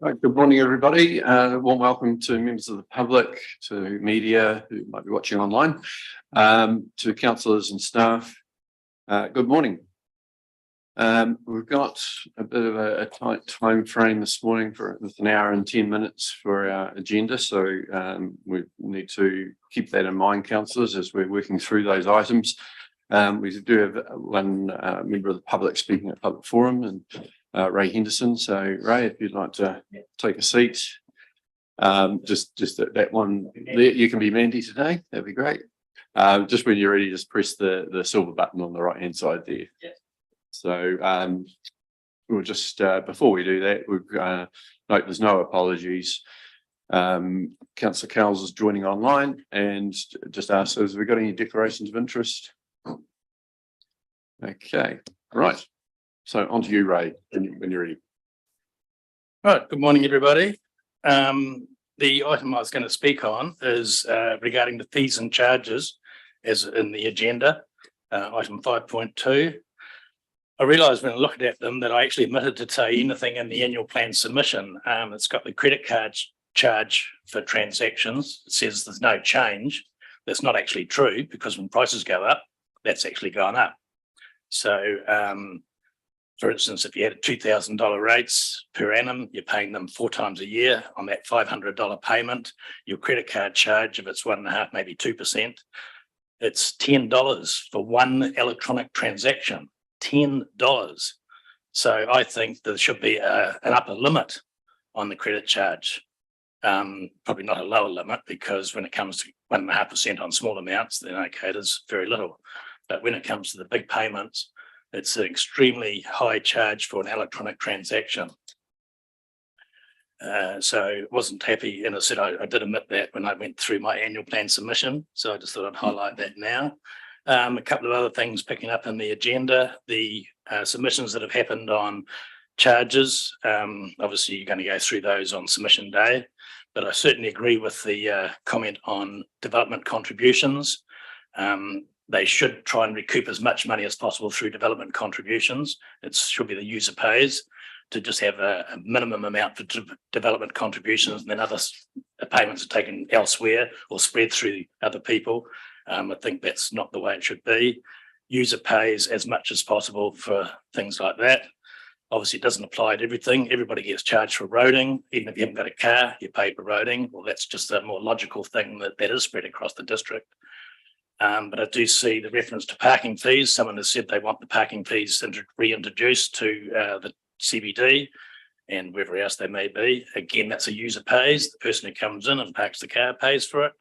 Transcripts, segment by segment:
Right, good morning, everybody. Warm welcome to members of the public, to media who might be watching online, to councillors and staff. Good morning. We've got a bit of a tight time frame this morning with an hour and 10 minutes for our agenda, so we need to keep that in mind, councillors, as we're working through those items. We do have one member of the public speaking at Public Forum, and Ray Henderson. So Ray, if you'd like to take a seat, just that one there, you can be Mandy today, that'd be great. Just when you're ready, just press the silver button on the right hand side there. Yeah. So we'll just before we do that, we've note there's no apologies. Councillor Cowles is joining online and just asked, has we got any declarations of interest? Okay, right. So on to you, Ray, when you're ready. Right, good morning, everybody. The item I was going to speak on is regarding the fees and charges as in the agenda, item 5.2. I realised when I looked at them that I actually omitted to say anything in the annual plan submission. It's got the credit card charge for transactions. It says there's no change. That's not actually true, because when prices go up, that's actually gone up. So, for instance, if you had $2,000 rates per annum, you're paying them 4 times a year on that $500 payment. Your credit card charge, if it's 1.5%, maybe 2%, it's $10 for one electronic transaction. $10. So I think there should be an upper limit on the credit charge. Probably not a lower limit, because when it comes to 1.5% on small amounts, then okay, there's very little. But when it comes to the big payments, it's an extremely high charge for an electronic transaction. So wasn't happy, and I said I did admit that when I went through my annual plan submission. So I just thought I'd highlight that now. A couple of other things picking up in the agenda, the submissions that have happened on charges. Obviously, you're going to go through those on submission day, but I certainly agree with the comment on development contributions. They should try and recoup as much money as possible through development contributions. It should be the user pays, to just have a minimum amount for development contributions, and then other payments are taken elsewhere or spread through other people. I think that's not the way it should be. User pays as much as possible for things like that. Obviously, it doesn't apply to everything. Everybody gets charged for roading. Even if you haven't got a car, you pay for roading. Well, that's just a more logical thing that is spread across the district. But I do see the reference to parking fees. Someone has said they want the parking fees reintroduced to the CBD and wherever else they may be. Again, that's a user pays. The person who comes in and parks the car pays for it.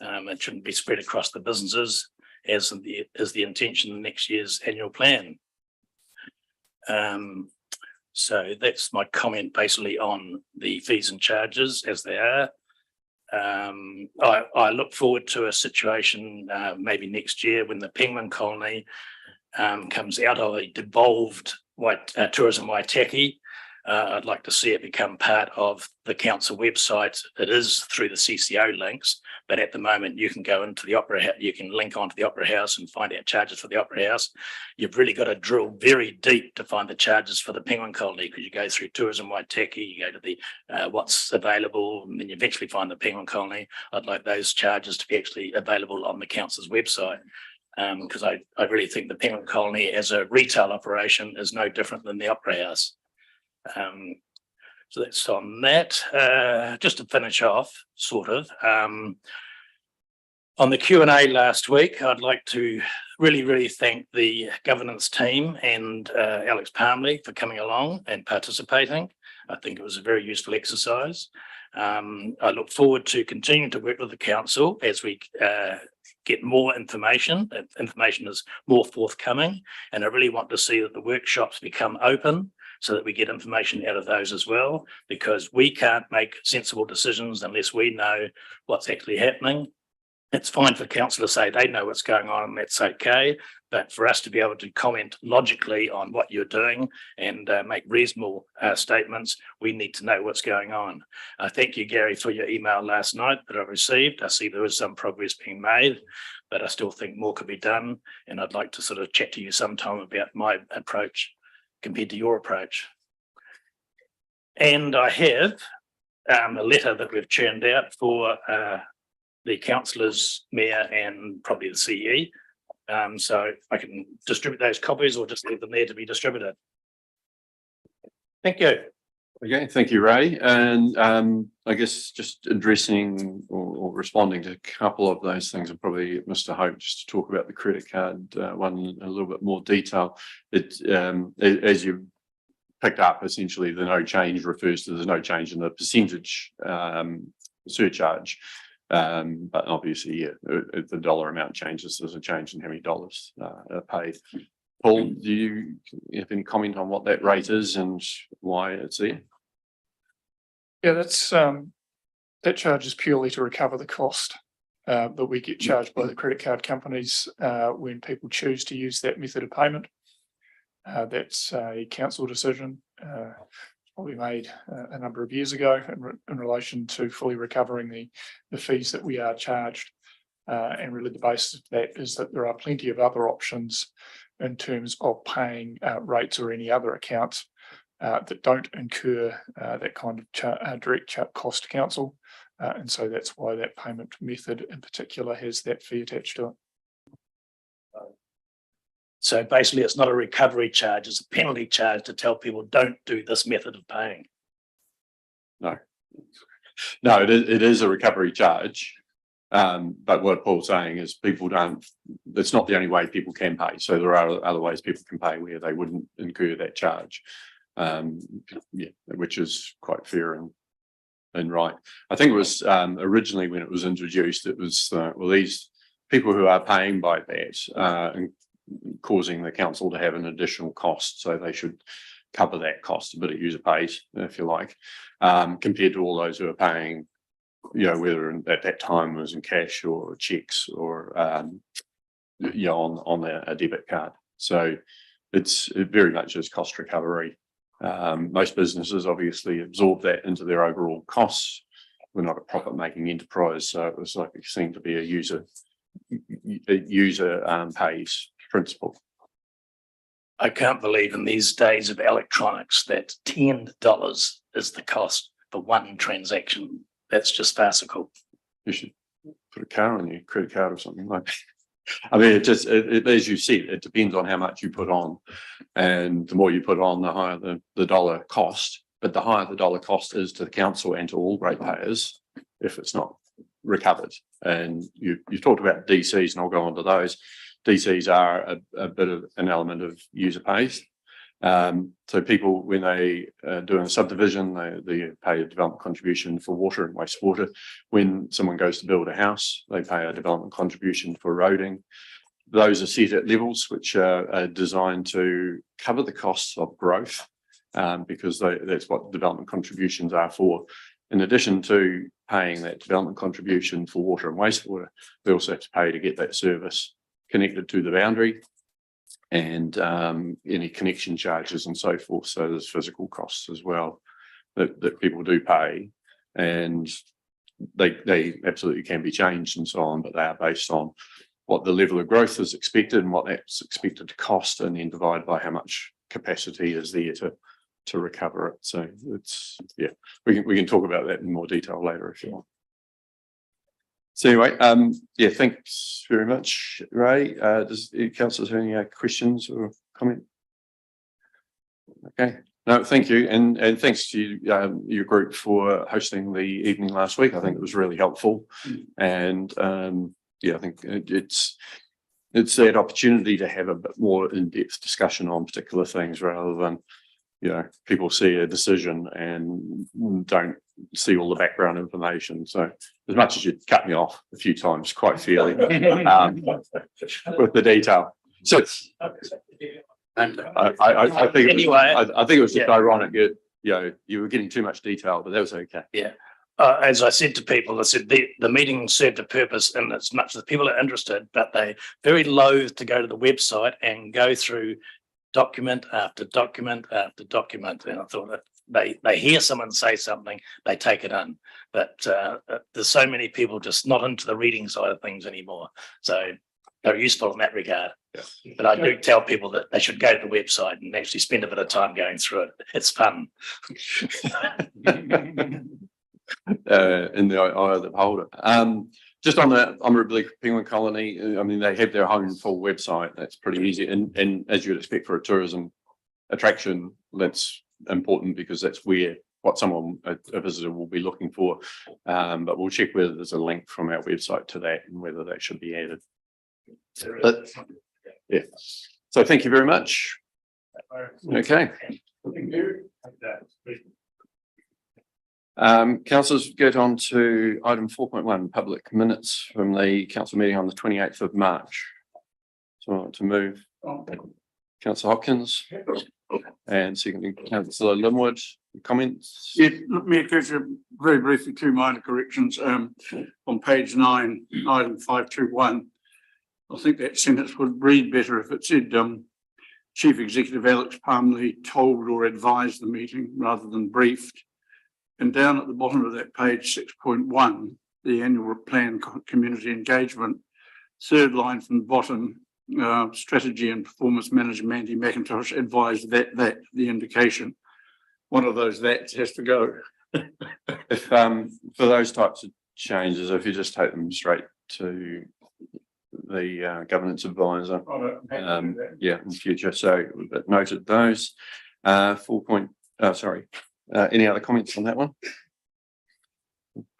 It shouldn't be spread across the businesses, as is the intention in next year's annual plan. So that's my comment basically on the fees and charges as they are. I look forward to a situation maybe next year when the penguin colony comes out of a devolved tourism Waitaki. I'd like to see it become part of the council website. It is through the CCO links, but at the moment you can go into the Opera House, you can link onto the Opera House and find out charges for the Opera House. You've really got to drill very deep to find the charges for the penguin colony, because you go through tourism Waitaki, you go to the what's available, and then you eventually find the penguin colony. I'd like those charges to be actually available on the council's website. Because I really think the penguin colony as a retail operation is no different than the Opera House. So that's on that. Just to finish off, sort of, on the Q&A last week, I'd like to really thank the governance team and Alex Palmley for coming along and participating. I think it was a very useful exercise. I look forward to continuing to work with the council as we get more information. Information is more forthcoming, and I really want to see that the workshops become open, so that we get information out of those as well, because we can't make sensible decisions unless we know what's actually happening. It's fine for council to say they know what's going on and that's okay, but for us to be able to comment logically on what you're doing and make reasonable statements, we need to know what's going on. Thank you, Gary, for your email last night that I received. I see there was some progress being made, but I still think more could be done, and I'd like to sort of chat to you sometime about my approach compared to your approach. And I have a letter that we've churned out for the councillors, mayor, and probably the CE. So I can distribute those copies or just leave them there to be distributed. Thank you. Okay, thank you, Ray. And I guess just addressing or responding to a couple of those things, and probably Mr. Hope just to talk about the credit card one in a little bit more detail. As you picked up, essentially the no change refers to there's no change in the percentage surcharge. But obviously, yeah, if the dollar amount changes, there's a change in how many dollars are paid. Paul, do you have any comment on what that rate is and why it's there? Yeah, that charge is purely to recover the cost that we get charged by the credit card companies when people choose to use that method of payment. That's a council decision probably made a number of years ago in relation to fully recovering the fees that we are charged. And really the basis of that is that there are plenty of other options in terms of paying rates or any other accounts that don't incur that kind of direct cost to council. And so that's why that payment method in particular has that fee attached to it. So basically it's not a recovery charge, it's a penalty charge to tell people don't do this method of paying. No, it is a recovery charge. But what Paul's saying is people don't, it's not the only way people can pay. So there are other ways people can pay where they wouldn't incur that charge. Yeah, which is quite fair and right. I think it was originally when it was introduced, it was well, these people who are paying by that and causing the council to have an additional cost, so they should cover that cost, a bit of user pays, if you like, compared to all those who are paying, you know, whether at that time it was in cash or checks or you know, on a debit card. So it very much is cost recovery. Most businesses obviously absorb that into their overall costs. We're not a profit making enterprise, so it was like it seemed to be a user pays principle. I can't believe in these days of electronics that $10 is the cost for one transaction. That's just farcical. You should put a car on your credit card or something like that. I mean, it just, as you said, it depends on how much you put on, and the more you put on, the higher the dollar cost. But the higher the dollar cost is to the council and to all ratepayers if it's not recovered. And you talked about DCs, and I'll go on to those. DCs are a bit of an element of user pays. So people, when they do a subdivision, they pay a development contribution for water and wastewater. When someone goes to build a house, they pay a development contribution for roading. Those are set at levels which are designed to cover the costs of growth, because that's what development contributions are for. In addition to paying that development contribution for water and wastewater, they also have to pay to get that service connected to the boundary, and any connection charges and so forth. So there's physical costs as well that people do pay, and they absolutely can be changed and so on, but they are based on what the level of growth is expected and what that's expected to cost, and then divide by how much capacity is there to recover it. So it's, yeah, we can talk about that in more detail later if you want. So anyway, yeah, thanks very much, Ray. Does the councillors have any questions or comment? Okay, no, thank you, and thanks to your group for hosting the evening last week. I think it was really helpful, and yeah, I think it's that opportunity to have a bit more in-depth discussion on particular things rather than, you know, people see a decision and don't see all the background information. So as much as you cut me off a few times quite fairly with the detail. So and I think anyway, I think it was just ironic. You know, you were getting too much detail, but that was okay. Yeah. As I said to people, I said the meeting served a purpose in as much as people are interested, but they very loath to go to the website and go through document after document after document. And I thought that they hear someone say something, they take it in. But there's so many people just not into the reading side of things anymore. So they're useful in that regard. But I do tell people that they should go to the website and actually spend a bit of time going through it. It's fun. In the eye of the beholder. Just on the Oblique Penguin Colony, I mean, they have their own full website. That's pretty easy. And as you'd expect for a tourism attraction, that's important because that's where what a visitor will be looking for. But we'll check whether there's a link from our website to that and whether that should be added. But yeah. So thank you very much. Okay. Councillors, get on to item 4.1, public minutes from the council meeting on the 28th of March. So I want to move Councillor Hopkins and secondly Councillor Linwood. Comments? Yeah, let me go through very briefly two minor corrections. On page 9, item 521. I think that sentence would read better if it said Chief Executive Alex Palmley told or advised the meeting rather than briefed. And down at the bottom of that page 6.1, the annual plan community engagement, third line from the bottom, strategy and performance manager Mandy McIntosh advised that the indication. One of those that has to go. If for those types of changes, if you just take them straight to the governance advisor, yeah, in future. So we've noted those. 4 point. Sorry. Any other comments on that one?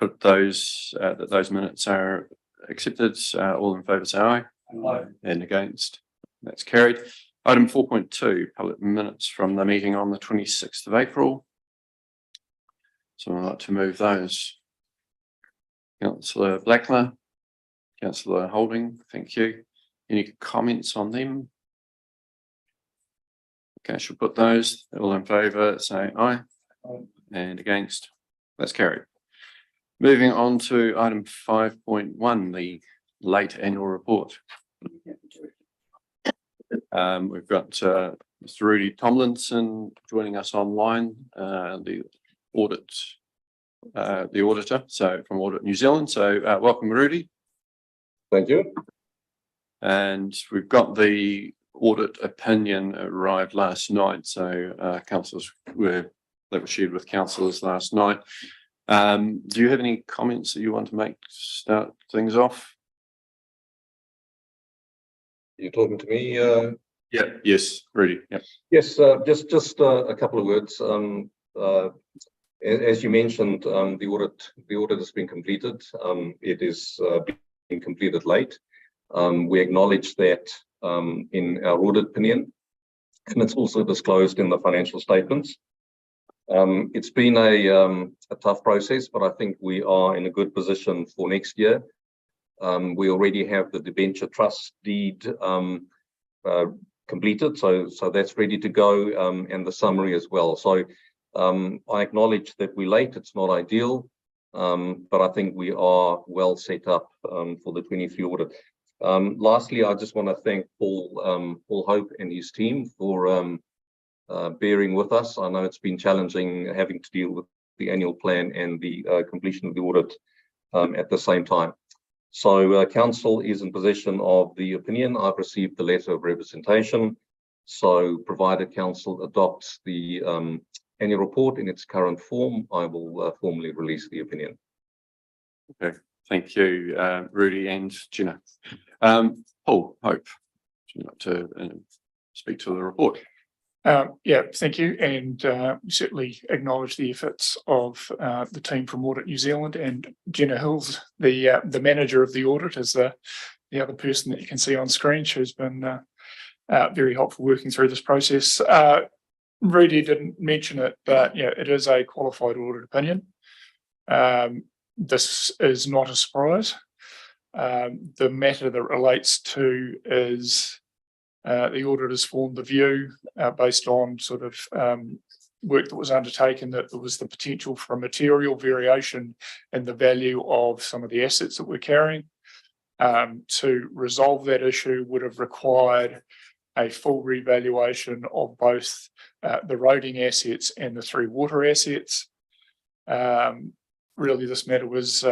Put those that those minutes are accepted. All in favour say aye. Aye. And against. That's carried. Item 4.2, public minutes from the meeting on the 26th of April. So I'd like to move those. Councillor Blackler, Councillor Holding, thank you. Any comments on them? Okay, I shall put those. All in favour say aye. And against. That's carried. Moving on to item 5.1, the late annual report. We've got Mr. Rudy Tomlinson joining us online, the auditor, so from Audit New Zealand. So welcome, Rudy. Thank you. And we've got the audit opinion arrived last night. So councillors that were shared with councillors last night. Do you have any comments that you want to make to start things off? You're talking to me? Yeah. Yes, Rudy. Yep. Yes, just a couple of words. As you mentioned, the audit has been completed. It is being completed late. We acknowledge that in our audit opinion, and it's also disclosed in the financial statements. It's been a tough process, but I think we are in a good position for next year. We already have the debenture trust deed completed, so that's ready to go, and the summary as well. So I acknowledge that we're late. It's not ideal, but I think we are well set up for the 23 audit. Lastly, I just want to thank Paul Hope and his team for bearing with us. I know it's been challenging having to deal with the annual plan and the completion of the audit at the same time. So council is in possession of the opinion. I've received the letter of representation. So provided council adopts the annual report in its current form, I will formally release the opinion. Okay, thank you, Rudy and Gina. Paul Hope, would you like to speak to the report? Yeah, thank you, and we certainly acknowledge the efforts of the team from Audit New Zealand, and Jenna Hills, the manager of the audit, is the other person that you can see on screen. She's been very helpful working through this process. Rudy didn't mention it, but yeah, it is a qualified audit opinion. This is not a surprise. The matter that relates to is the auditors formed the view based on sort of work that was undertaken that there was the potential for a material variation in the value of some of the assets that we're carrying. To resolve that issue would have required a full revaluation of both the roading assets and the 3 water assets. Really, this matter was,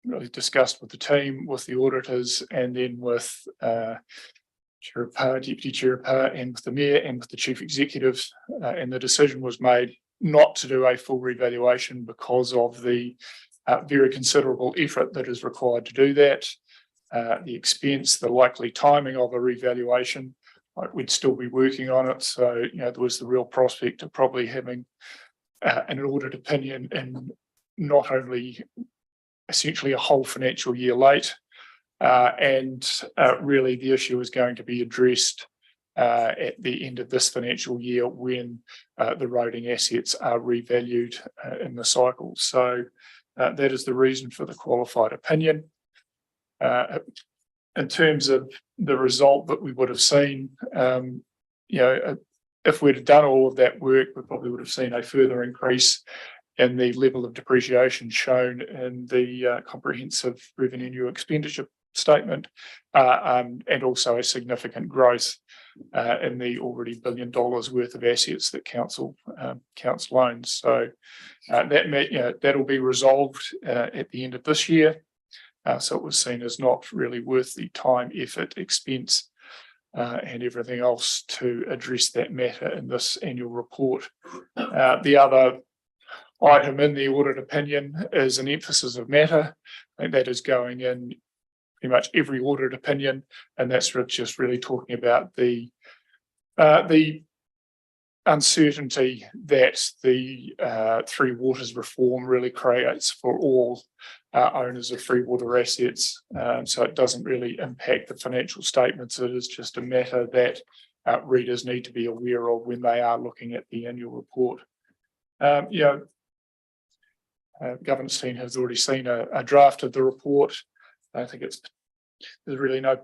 really discussed with the team, with the auditors, and then with Chair Parr, Deputy Chair Parr, and with the Mayor and with the Chief Executive. And the decision was made not to do a full revaluation because of the very considerable effort that is required to do that. The expense, the likely timing of a revaluation, we'd still be working on it. So, there was the real prospect of probably having an audit opinion in not only essentially a whole financial year late, and really the issue is going to be addressed at the end of this financial year when the roading assets are revalued in the cycle. So that is the reason for the qualified opinion. In terms of the result that we would have seen, if we'd have done all of that work, we probably would have seen a further increase in the level of depreciation shown in the comprehensive revenue expenditure statement, and also a significant growth in the already $1 billion worth of assets that council owns. So that'll be resolved at the end of this year. So it was seen as not really worth the time, effort, expense, and everything else to address that matter in this annual report. The other item in the audit opinion is an emphasis of matter. I think that is going in pretty much every audit opinion, and that's just really talking about the uncertainty that the Three Waters reform really creates for all owners of free water assets. So it doesn't really impact the financial statements. It is just a matter that readers need to be aware of when they are looking at the annual report. Governance team has already seen a draft of the report. I think there's really no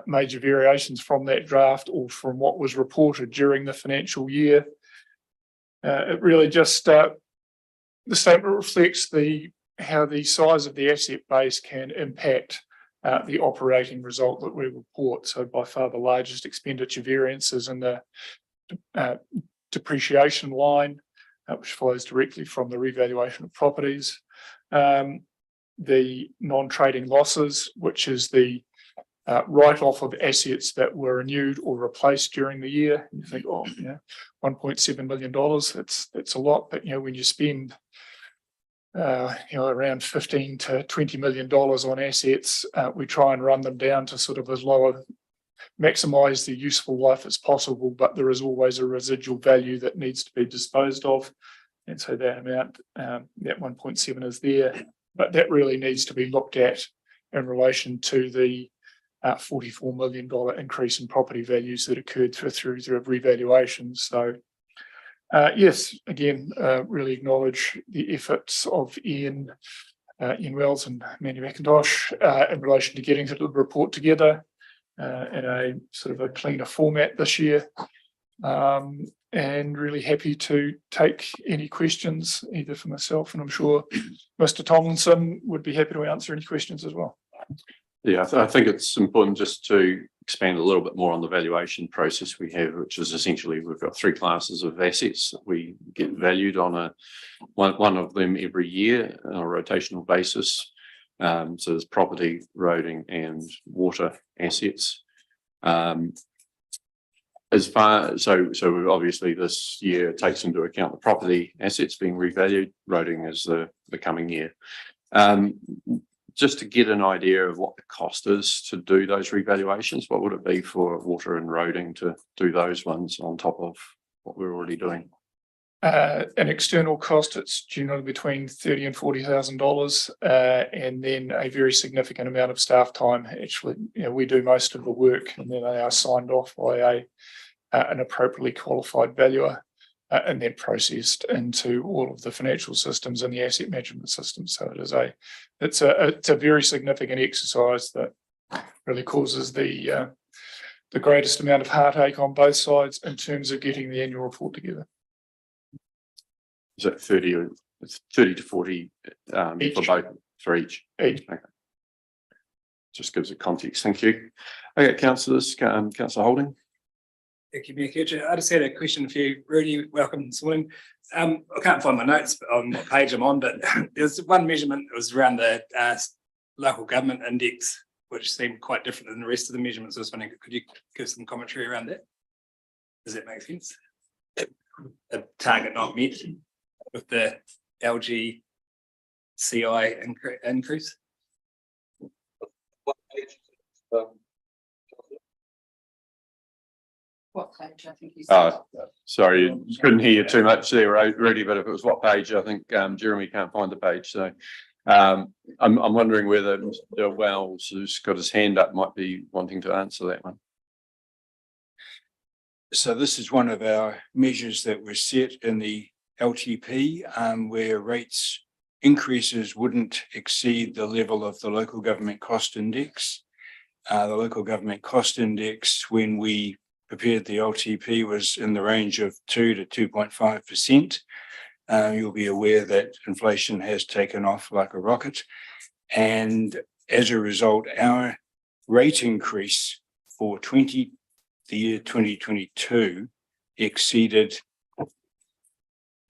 major variations from that draft or from what was reported during the financial year. It really just, the statement reflects how the size of the asset base can impact the operating result that we report. So by far the largest expenditure variances in the depreciation line, which flows directly from the revaluation of properties. The non-trading losses, which is the write-off of assets that were renewed or replaced during the year. And you think, oh, $1.7 million, that's a lot. But, when you spend, around $15 to $20 million on assets, we try and run them down to sort of as low, maximize the useful life as possible, but there is always a residual value that needs to be disposed of. And so that amount, that 1.7 is there, but that really needs to be looked at in relation to the $44 million increase in property values that occurred through the revaluations. So yes, again, really acknowledge the efforts of Ian Wells and Mandy McIntosh in relation to getting the report together in a sort of a cleaner format this year. And really happy to take any questions either for myself, and I'm sure Mr. Tomlinson would be happy to answer any questions as well. Yeah, I think it's important just to expand a little bit more on the valuation process we have, which is essentially we've got three classes of assets that we get valued on one of them every year on a rotational basis. So there's property, roading, and water assets. So obviously this year takes into account the property assets being revalued. Roading is the coming year. Just to get an idea of what the cost is to do those revaluations, what would it be for water and roading to do those ones on top of what we're already doing? An external cost, it's generally between $30,000 and $40,000, and then a very significant amount of staff time. Actually, we do most of the work, and then they are signed off by an appropriately qualified valuer, and then processed into all of the financial systems and the asset management system. So it's a very significant exercise that really causes the greatest amount of heartache on both sides in terms of getting the annual report together. Is it 30 to 40 for each? Okay. Just gives it context. Thank you. Okay, councillors, Councillor Holding. Thank you, Mayor Kircher. I just had a question for you, Rudy. Welcome this morning. I can't find my notes on what page I'm on, but there's one measurement that was around the local government index, which seemed quite different than the rest of the measurements. I was wondering, could you give some commentary around that? Does that make sense? A target not met with the LGCI increase? What page, I think you Oh, said. sorry, couldn't hear you too much there, Rudy, but if it was what page, I think Jeremy can't find the page, so. I'm wondering whether Mr. Wells, who's got his hand up, might be wanting to answer that one. So this is one of our measures that were set in the LTP, where rates increases wouldn't exceed the level of the local government cost index. The local government cost index, when we prepared the LTP, was in the range of 2 to 2.5%. You'll be aware that inflation has taken off like a rocket. And as a result, our rate increase for the year 2022 exceeded,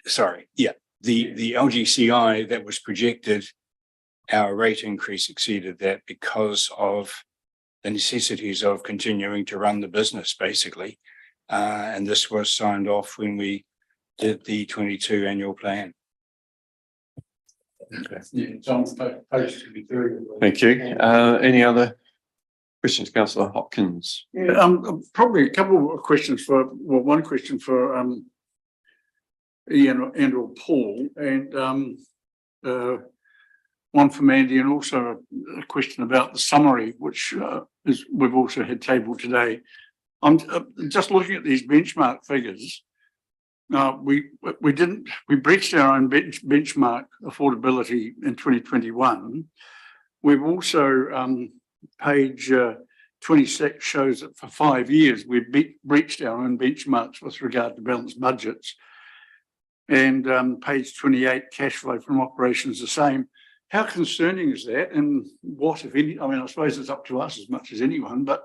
the LGCI that was projected, our rate increase exceeded that because of the necessities of continuing to run the business, basically. And this was signed off when we did the 22 annual plan. Thank you. Any other questions, Councillor Hopkins? Yeah, probably a couple of questions one question for Ian and/or Paul, and one from Andy, and also a question about the summary, which we've also had tabled today. I'm just looking at these benchmark figures. We breached our own benchmark affordability in 2021. We've also page 26 shows that for 5 years we've breached our own benchmarks with regard to balanced budgets. And page 28, cash flow from operations, the same. How concerning is that? And what, if any, I mean, I suppose it's up to us as much as anyone, but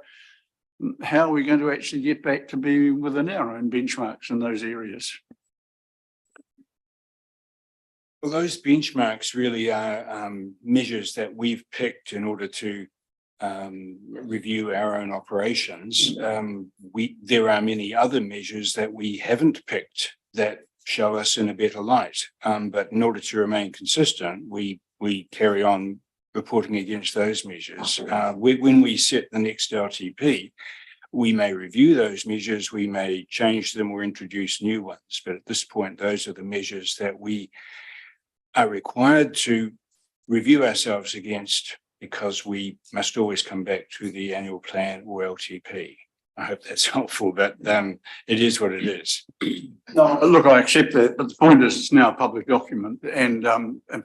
how are we going to actually get back to being within our own benchmarks in those areas? Well, those benchmarks really are measures that we've picked in order to review our own operations. There are many other measures that we haven't picked that show us in a better light. But in order to remain consistent, we carry on reporting against those measures. When we set the next LTP, we may review those measures, we may change them or introduce new ones. But at this point, those are the measures that we are required to review ourselves against, because we must always come back to the annual plan or LTP. I hope that's helpful, but it is what it is. No, look, I accept that, but the point is it's now a public document, and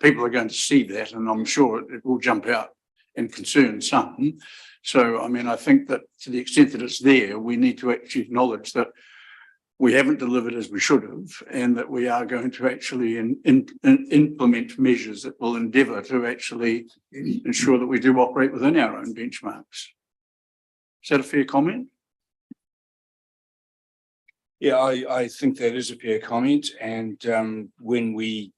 people are going to see that, and I'm sure it will jump out and concern some. So, I mean, I think that to the extent that it's there, we need to actually acknowledge that we haven't delivered as we should have, and that we are going to actually implement measures that will endeavour to actually ensure that we do operate within our own benchmarks. Is that a fair comment? Yeah, I think that is a fair comment. And when we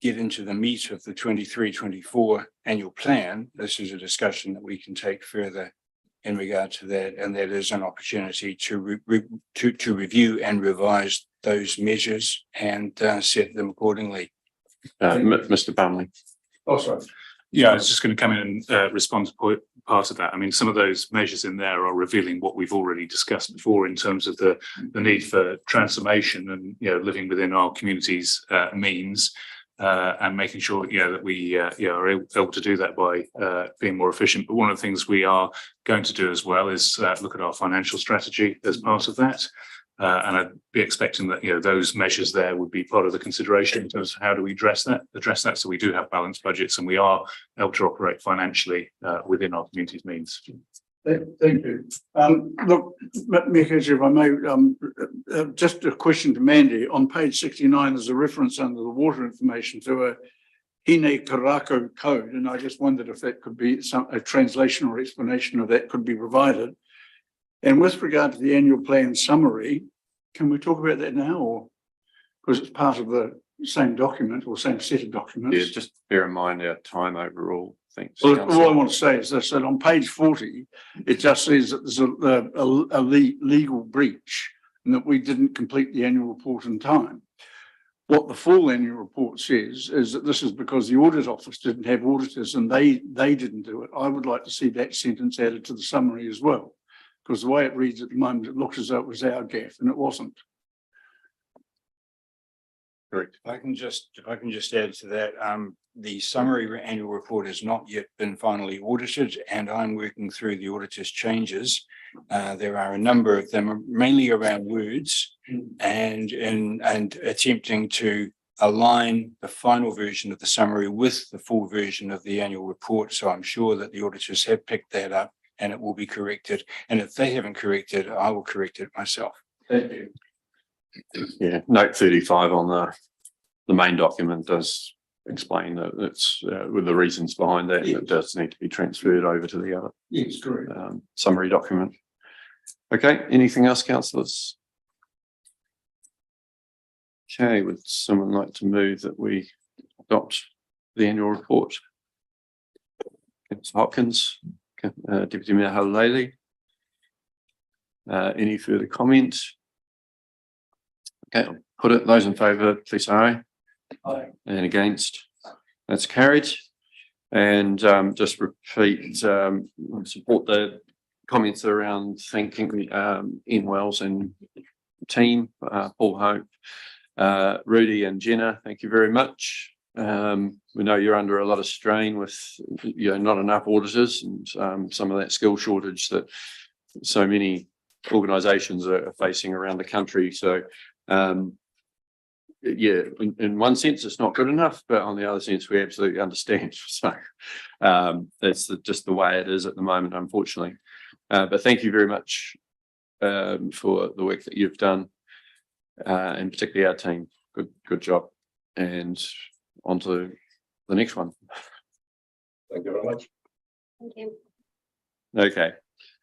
get into the meat of the 23-24 annual plan, this is a discussion that we can take further in regard to that. And that is an opportunity to review and revise those measures and set them accordingly. Mr. Bumley. Oh, sorry. Yeah, I was just going to come in and respond to part of that. I mean, some of those measures in there are revealing what we've already discussed before in terms of the need for transformation and, you know, living within our community's means and making sure, you know, that we are able to do that by being more efficient. But one of the things we are going to do as well is look at our financial strategy as part of that. And I'd be expecting that, you know, those measures there would be part of the consideration in terms of how do we address that so we do have balanced budgets and we are able to operate financially within our community's means. Thank you. Look, Mikesh, if I may, just a question to Mandy. On page 69, there's a reference under the water information to a Hine Karako code, and I just wondered if that could be a translation or explanation of that could be provided. And with regard to the annual plan summary, can we talk about that now, or because it's part of the same document or same set of documents? Yeah, just bear in mind our time overall. Thanks. Well, all I Councillor. want to say is this, that on page 40, it just says that there's a legal breach and that we didn't complete the annual report in time. What the full annual report says is that this is because the audit office didn't have auditors and they didn't do it. I would like to see that sentence added to the summary as well, because the way it reads at the moment, it looks as though it was our gaffe and it wasn't. Correct. If I can just add to that, the summary annual report has not yet been finally audited and I'm working through the auditor's changes. There are a number of them, mainly around words and attempting to align the final version of the summary with the full version of the annual report. So I'm sure that the auditors have picked that up and it will be corrected. And if they haven't corrected, I will correct it myself. Thank you. Yeah, note 35 on the main document does explain that it's with the reasons behind that, it does need to be transferred over to the other Yes, correct. summary document. Okay, anything else, councillors? Okay, would someone like to move that we adopt the annual report? Councillor Hopkins, Deputy Mayor Halali. Any further comment? Okay, I'll put it, those in favour, please say aye. Aye. And against, that's carried. And just repeat, support the comments around thanking Ian Wells and team, Paul Hope, Rudy and Jenna, thank you very much. We know you're under a lot of strain with not enough auditors and some of that skill shortage that so many organisations are facing around the country. So yeah, in one sense it's not good enough, but on the other sense we absolutely understand. So that's just the way it is at the moment, unfortunately. But thank you very much for the work that you've done, and particularly our team. Good job. And on to the next one. Thank you very much. Thank you. Okay.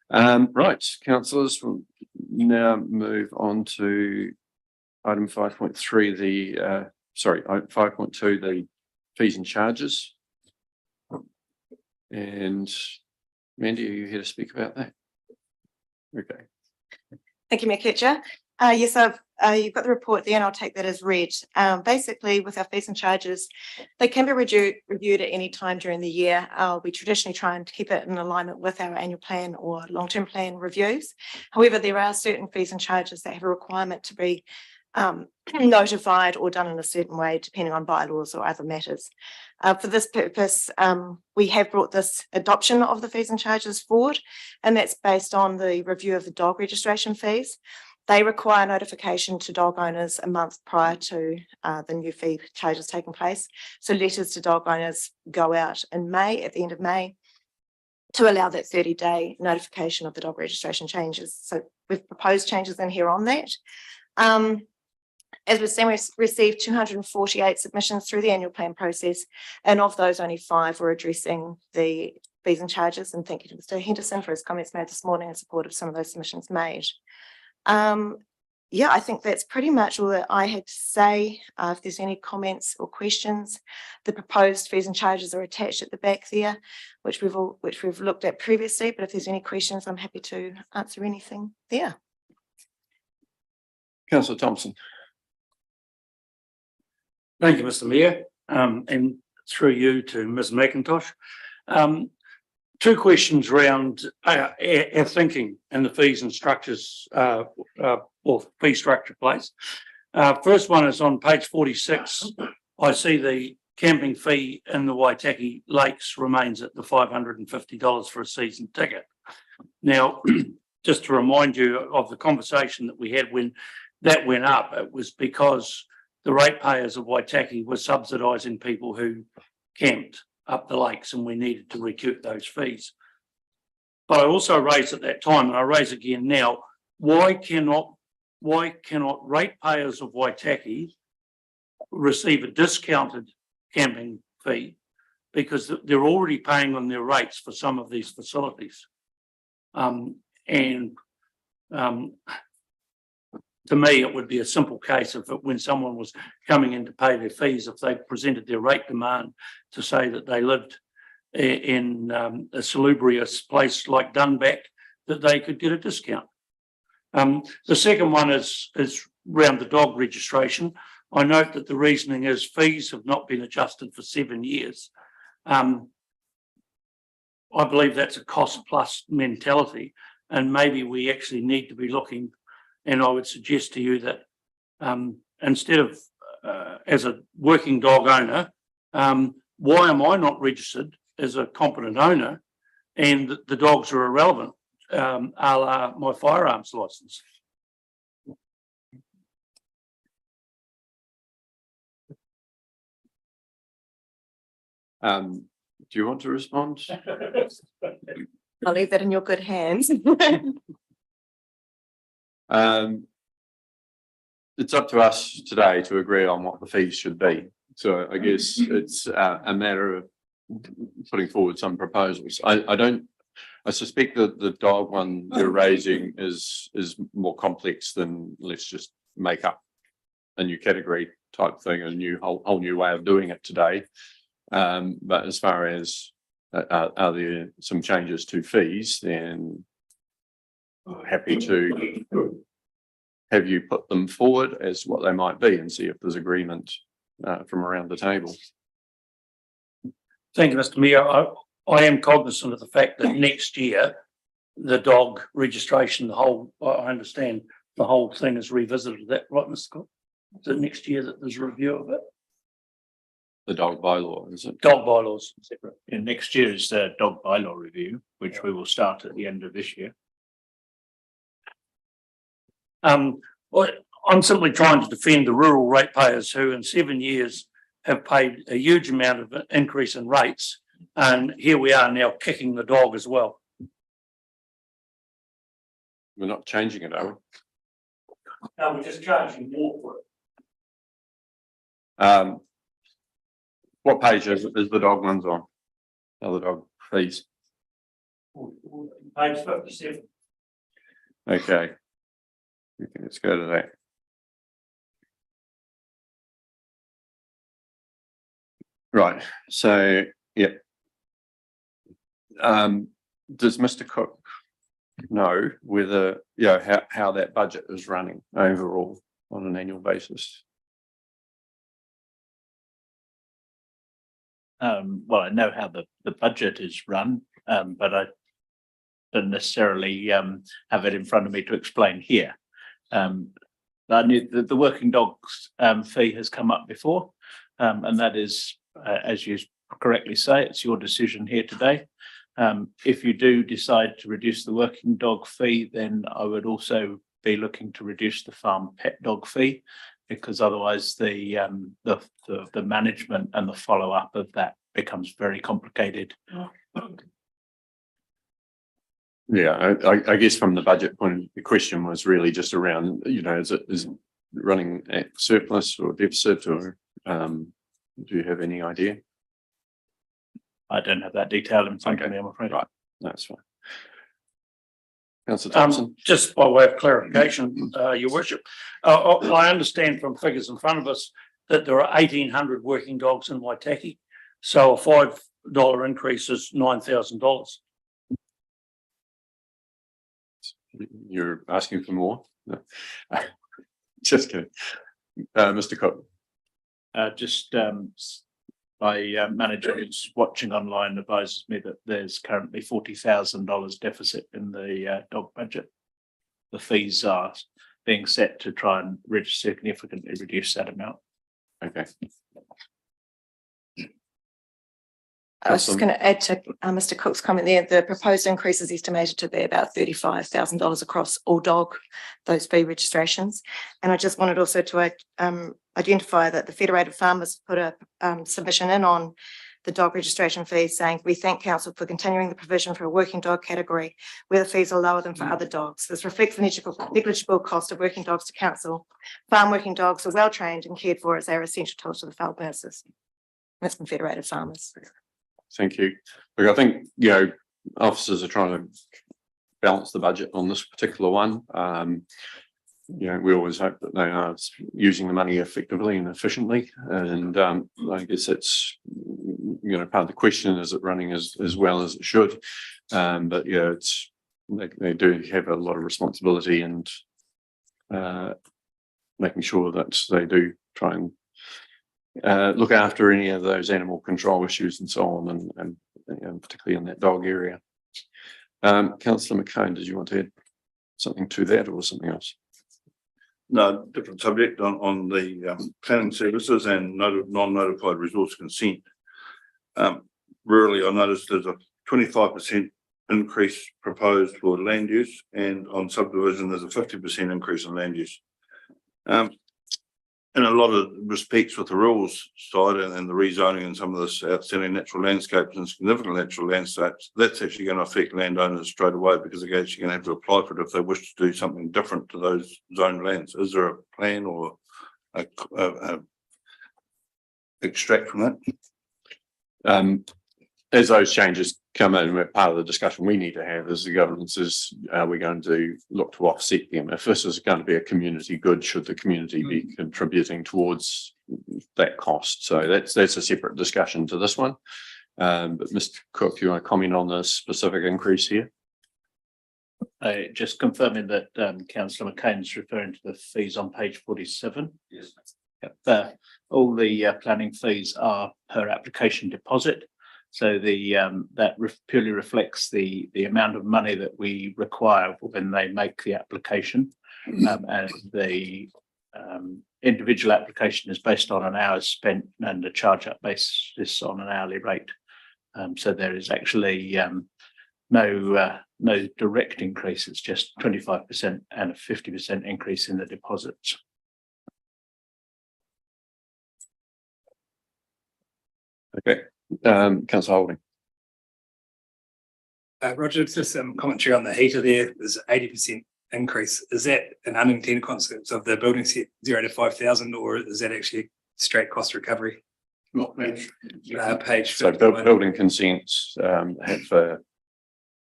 Right, councillors, we'll now move on to item 5.3, the 5.2, the fees and charges. And Mandy, are you here to speak about that? Okay. Thank you, Mayor Ketcher. Yes, you've got the report there and I'll take that as read. Basically, with our fees and charges, they can be reviewed at any time during the year. We traditionally try and keep it in alignment with our annual plan or long-term plan reviews. However, there are certain fees and charges that have a requirement to be notified or done in a certain way, depending on bylaws or other matters. For this purpose, we have brought this adoption of the fees and charges forward, and that's based on the review of the dog registration fees. They require notification to dog owners a month prior to the new fee charges taking place. So letters to dog owners go out in May, at the end of May, to allow that 30-day notification of the dog registration changes. So we've proposed changes in here on that. As we've seen, we've received 248 submissions through the annual plan process, and of those, only 5 were addressing the fees and charges. And thank you to Mr. Henderson for his comments made this morning in support of some of those submissions made. Yeah, I think that's pretty much all that I had to say. If there's any comments or questions, the proposed fees and charges are attached at the back there, which we've looked at previously. But if there's any questions, I'm happy to answer anything there. Councillor Thompson. Thank you, Mr. Mayor, and through you to Ms. McIntosh. 2 questions around our thinking in the fees and structures or fee structure place. First one is on page 46. I see the camping fee in the Waitaki Lakes remains at the $550 for a season ticket. Now, just to remind you of the conversation that we had when that went up, it was because the ratepayers of Waitaki were subsidising people who camped up the lakes, and we needed to recoup those fees. But I also raised at that time, and I raise again now, why cannot ratepayers of Waitaki receive a discounted camping fee, because they're already paying on their rates for some of these facilities. To me, it would be a simple case of when someone was coming in to pay their fees, if they presented their rate demand to say that they lived in a salubrious place like Dunback, that they could get a discount. The second one is around the dog registration. I note that the reasoning is fees have not been adjusted for 7 years. I believe that's a cost plus mentality, and maybe we actually need to be looking, and I would suggest to you that instead of as a working dog owner, why am I not registered as a competent owner and the dogs are irrelevant, a la my firearms license? Do you want to respond? I'll leave that in your good hands. It's up to us today to agree on what the fees should be. So I guess it's a matter of putting forward some proposals. I suspect that the dog one you're raising is more complex than let's just make up a new category type thing, a whole new way of doing it today. But as far as are there some changes to fees, then happy to have you put them forward as what they might be and see if there's agreement from around the table. Thank you, Mr. Mayor. I am cognizant of the fact that next year, the dog registration, I understand the whole thing is revisited. Is that right, Mr. Scott? Is it next year that there's a review of it? The dog bylaw, is it? Dog bylaws, separate. And next year is the dog bylaw review, which we will start at the end of this year. Well, I'm simply trying to defend the rural ratepayers who in 7 years have paid a huge amount of increase in rates. And here we are now kicking the dog as well. We're not changing it, are we? No, we're just charging more for it. What page is the dog ones on? Other dog fees. Page 57. Okay. Let's go to that. Right, so, yeah. Does Mr. Cook know whether, how that budget is running overall on an annual basis? Well, I know how the budget is run, but I don't necessarily have it in front of me to explain here. I knew that the working dogs fee has come up before, and that is, as you correctly say, it's your decision here today. If you do decide to reduce the working dog fee, then I would also be looking to reduce the farm pet dog fee, because otherwise the management and the follow-up of that becomes very complicated. Yeah, I guess from the budget point, the question was really just around, is it running at surplus or deficit, or do you have any idea? I don't have that detail in front of me, I'm afraid. Right, that's fine. Councillor Thompson. Just by way of clarification, Your Worship, I understand from figures in front of us that there are 1,800 working dogs in Waitaki, so a $5 increase is $9,000. You're asking for more? No. Just kidding. Mr. Cook. My manager who's watching online advises me that there's currently $40,000 deficit in the dog budget. The fees are being set to try and significantly reduce that amount. Okay. I was just going to add to Mr. Cook's comment there. The proposed increase is estimated to be about $35,000 across all those fee registrations. And I just wanted also to identify that the Federated Farmers put a submission in on the dog registration fees, saying we thank council for continuing the provision for a working dog category where the fees are lower than for other dogs. This reflects the negligible cost of working dogs to council. Farm working dogs are well trained and cared for as they are essential tools to the farm nurses. That's from Federated Farmers. Thank you. Look, I think, officers are trying to balance the budget on this particular one. We always hope that they are using the money effectively and efficiently. And I guess it's, part of the question, is it running as well as it should? But yeah, they do have a lot of responsibility and making sure that they do try and look after any of those animal control issues and so on, and particularly in that dog area. Councillor McCone, did you want to add something to that or something else? No, different subject on the planning services and non-notified resource consent. Rurally, I noticed there's a 25% increase proposed for land use, and on subdivision there's a 50% increase in land use. In a lot of respects with the rules side and the rezoning and some of this outstanding natural landscapes and significant natural landscapes, that's actually going to affect landowners straight away, because they're actually going to have to apply for it if they wish to do something different to those zoned lands. Is there a plan or a extract from that? As those changes come in, part of the discussion we need to have as the governance is, are we going to look to offset them? If this is going to be a community good, should the community be contributing towards that cost? So that's a separate discussion to this one. But Mr. Cook, you want to comment on the specific increase here? Just confirming that Councillor McCain is referring to the fees on page 47. Yes. Yep. All the planning fees are per application deposit. So that purely reflects the amount of money that we require when they make the application, and the individual application is based on an hours spent and a charge up basis on an hourly rate. So there is actually no direct increase. It's just 25% and a 50% increase in the deposits. Okay. Councillor Holding. Roger, just some commentary on the heater there. There's an 80% increase. Is that an unintended consequence of the building set 0 to 5,000, or is that actually straight cost recovery? Not page. Page. So building consents have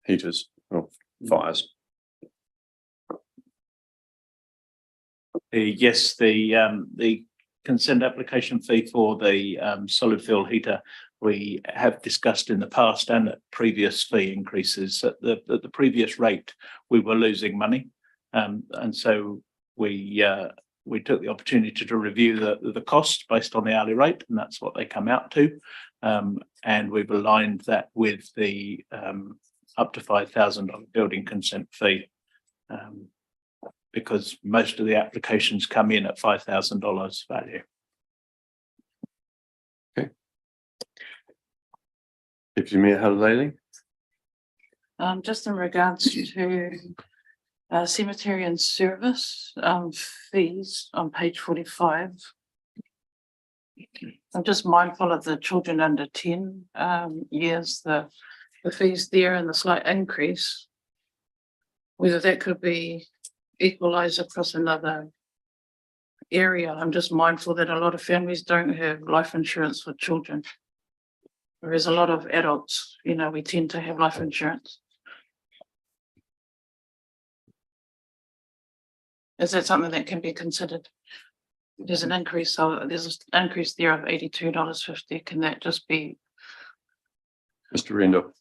heaters or fires. Yes, the consent application fee for the solid fuel heater we have discussed in the past, and at previous fee increases. At the previous rate we were losing money, and so we took the opportunity to review the cost based on the hourly rate, and that's what they come out to, and we've aligned that with the up to $5,000 building consent fee, because most of the applications come in at $5,000 value. Okay. Deputy Mayor Halilele. Just in regards to cemetery and service fees on page 45. I'm just mindful of the children under 10 years, the fees there and the slight increase. Whether that could be equalized across another area. I'm just mindful that a lot of families don't have life insurance for children. Whereas a lot of adults, we tend to have life insurance. Is that something that can be considered? There's an increase, so there's an increase there of $82.50. Can that just be? Mr. Rendo.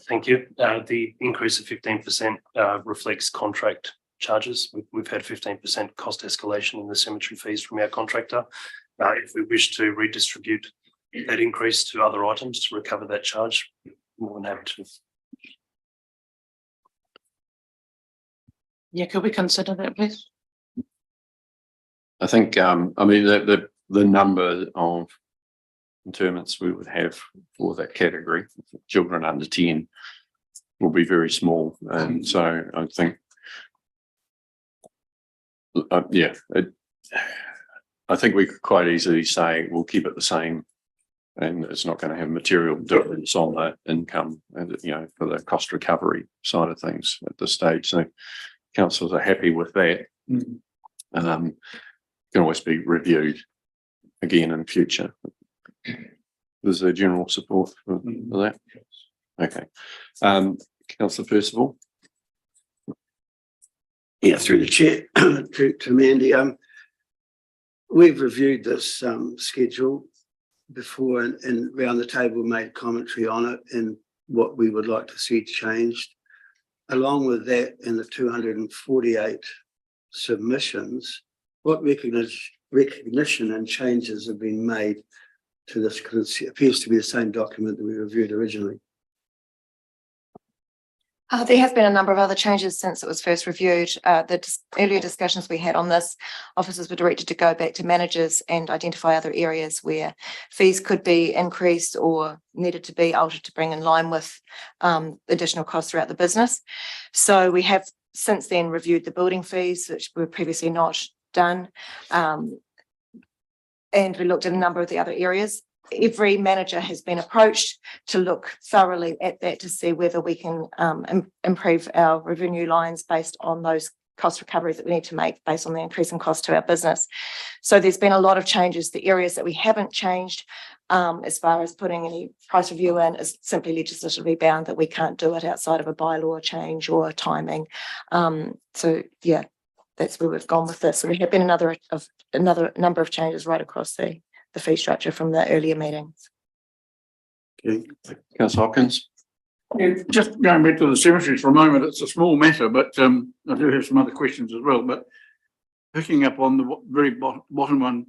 Thank you. The increase of 15% reflects contract charges. We've had 15% cost escalation in the cemetery fees from our contractor. If we wish to redistribute that increase to other items to recover that charge, more than happy to. Yeah, could we consider that, please? I think, I mean, the number of interments we would have for that category, children under 10, will be very small. And so I think, I think we could quite easily say we'll keep it the same, and it's not going to have material difference on the income, and for the cost recovery side of things at this stage. So councils are happy with that. Can always be reviewed again in future. Is there general support for that? Okay. Councillor Percival. Yeah, through the chair to Mandy. we've reviewed this schedule before and around the table made commentary on it and what we would like to see changed. Along with that and the 248 submissions, what recognition and changes have been made to this? Because it appears to be the same document that we reviewed originally. There has been a number of other changes since it was first reviewed. Earlier discussions we had on this, officers were directed to go back to managers and identify other areas where fees could be increased or needed to be altered to bring in line with additional costs throughout the business. So we have since then reviewed the building fees, which were previously not done. And we looked at a number of the other areas. Every manager has been approached to look thoroughly at that to see whether we can improve our revenue lines based on those cost recoveries that we need to make based on the increase in cost to our business. So there's been a lot of changes. The areas that we haven't changed as far as putting any price review in is simply legislatively bound that we can't do it outside of a bylaw change or timing. So yeah, that's where we've gone with this. So there have been another number of changes right across the fee structure from the earlier meetings. Okay, Councillor Hopkins. Yeah, just going back to the cemeteries for a moment, it's a small matter, but I do have some other questions as well. But picking up on the very bottom one,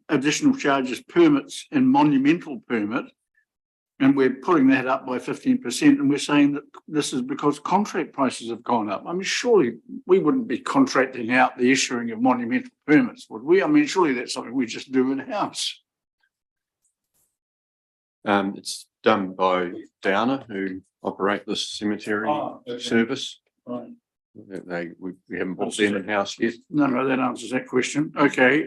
additional charges, permits and monumental permit, and we're putting that up by 15%, and we're saying that this is because contract prices have gone up. I mean, surely we wouldn't be contracting out the issuing of monumental permits, would we? I mean, surely that's something we just do in-house. It's done by Downer, who operate this cemetery service. Right. We haven't bought them in-house yet. No, that answers that question. Okay.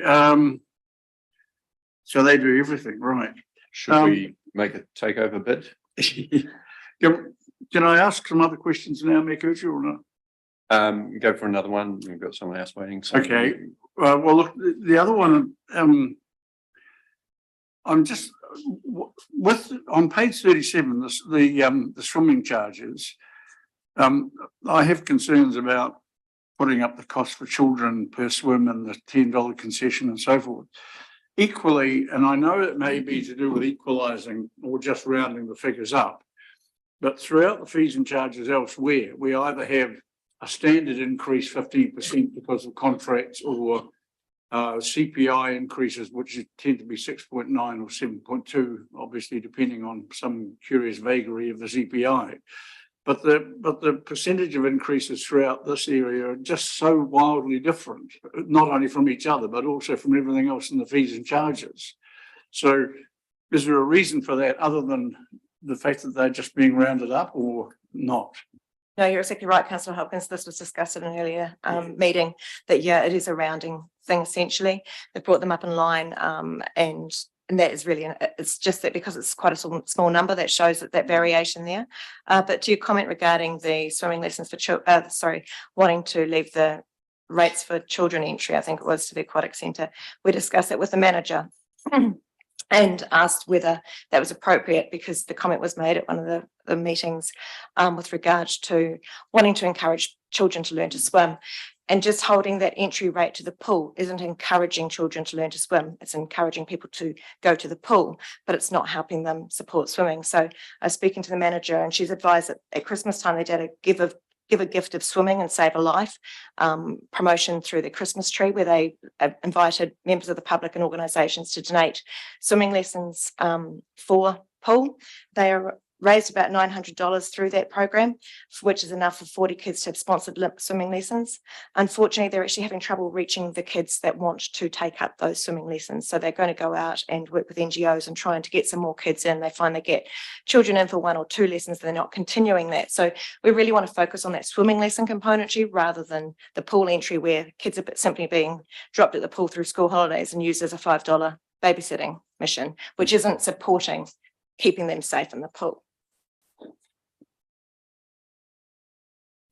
So they do everything, right? Should we make a takeover bid? Can I ask some other questions now, Mekuchu, or not? Go for another one. We've got someone else waiting. So Okay. Well, look, the other one, I'm just with on page 37, the swimming charges. I have concerns about putting up the cost for children per swim and the $10 concession and so forth. Equally, and I know it may be to do with equalising or just rounding the figures up, but throughout the fees and charges elsewhere, we either have a standard increase 15% because of contracts or CPI increases, which tend to be 6.9 or 7.2, obviously depending on some curious vagary of the CPI. But the percentage of increases throughout this area are just so wildly different, not only from each other, but also from everything else in the fees and charges. So is there a reason for that other than the fact that they're just being rounded up or not? No, you're exactly right, Councillor Hopkins. This was discussed in an earlier meeting that, yeah, it is a rounding thing essentially. They've brought them up in line and that is really, it's just that because it's quite a small number that shows that variation there. But to your comment regarding the swimming lessons for children, wanting to leave the rates for children entry, I think it was, to the aquatic centre, we discussed it with the manager and asked whether that was appropriate because the comment was made at one of the meetings with regards to wanting to encourage children to learn to swim. And just holding that entry rate to the pool isn't encouraging children to learn to swim. It's encouraging people to go to the pool, but it's not helping them support swimming. So I was speaking to the manager and she's advised that at Christmas time, they did give a gift of swimming and save a life promotion through the Christmas tree, where they invited members of the public and organisations to donate swimming lessons for pool. They are raised about $900 through that program, which is enough for 40 kids to have sponsored swimming lessons. Unfortunately, they're actually having trouble reaching the kids that want to take up those swimming lessons. So they're going to go out and work with NGOs and trying to get some more kids in. They find they get children in for 1 or 2 lessons, they're not continuing that. So we really want to focus on that swimming lesson componentry rather than the pool entry, where kids are simply being dropped at the pool through school holidays and used as a $5 babysitting mission, which isn't supporting keeping them safe in the pool.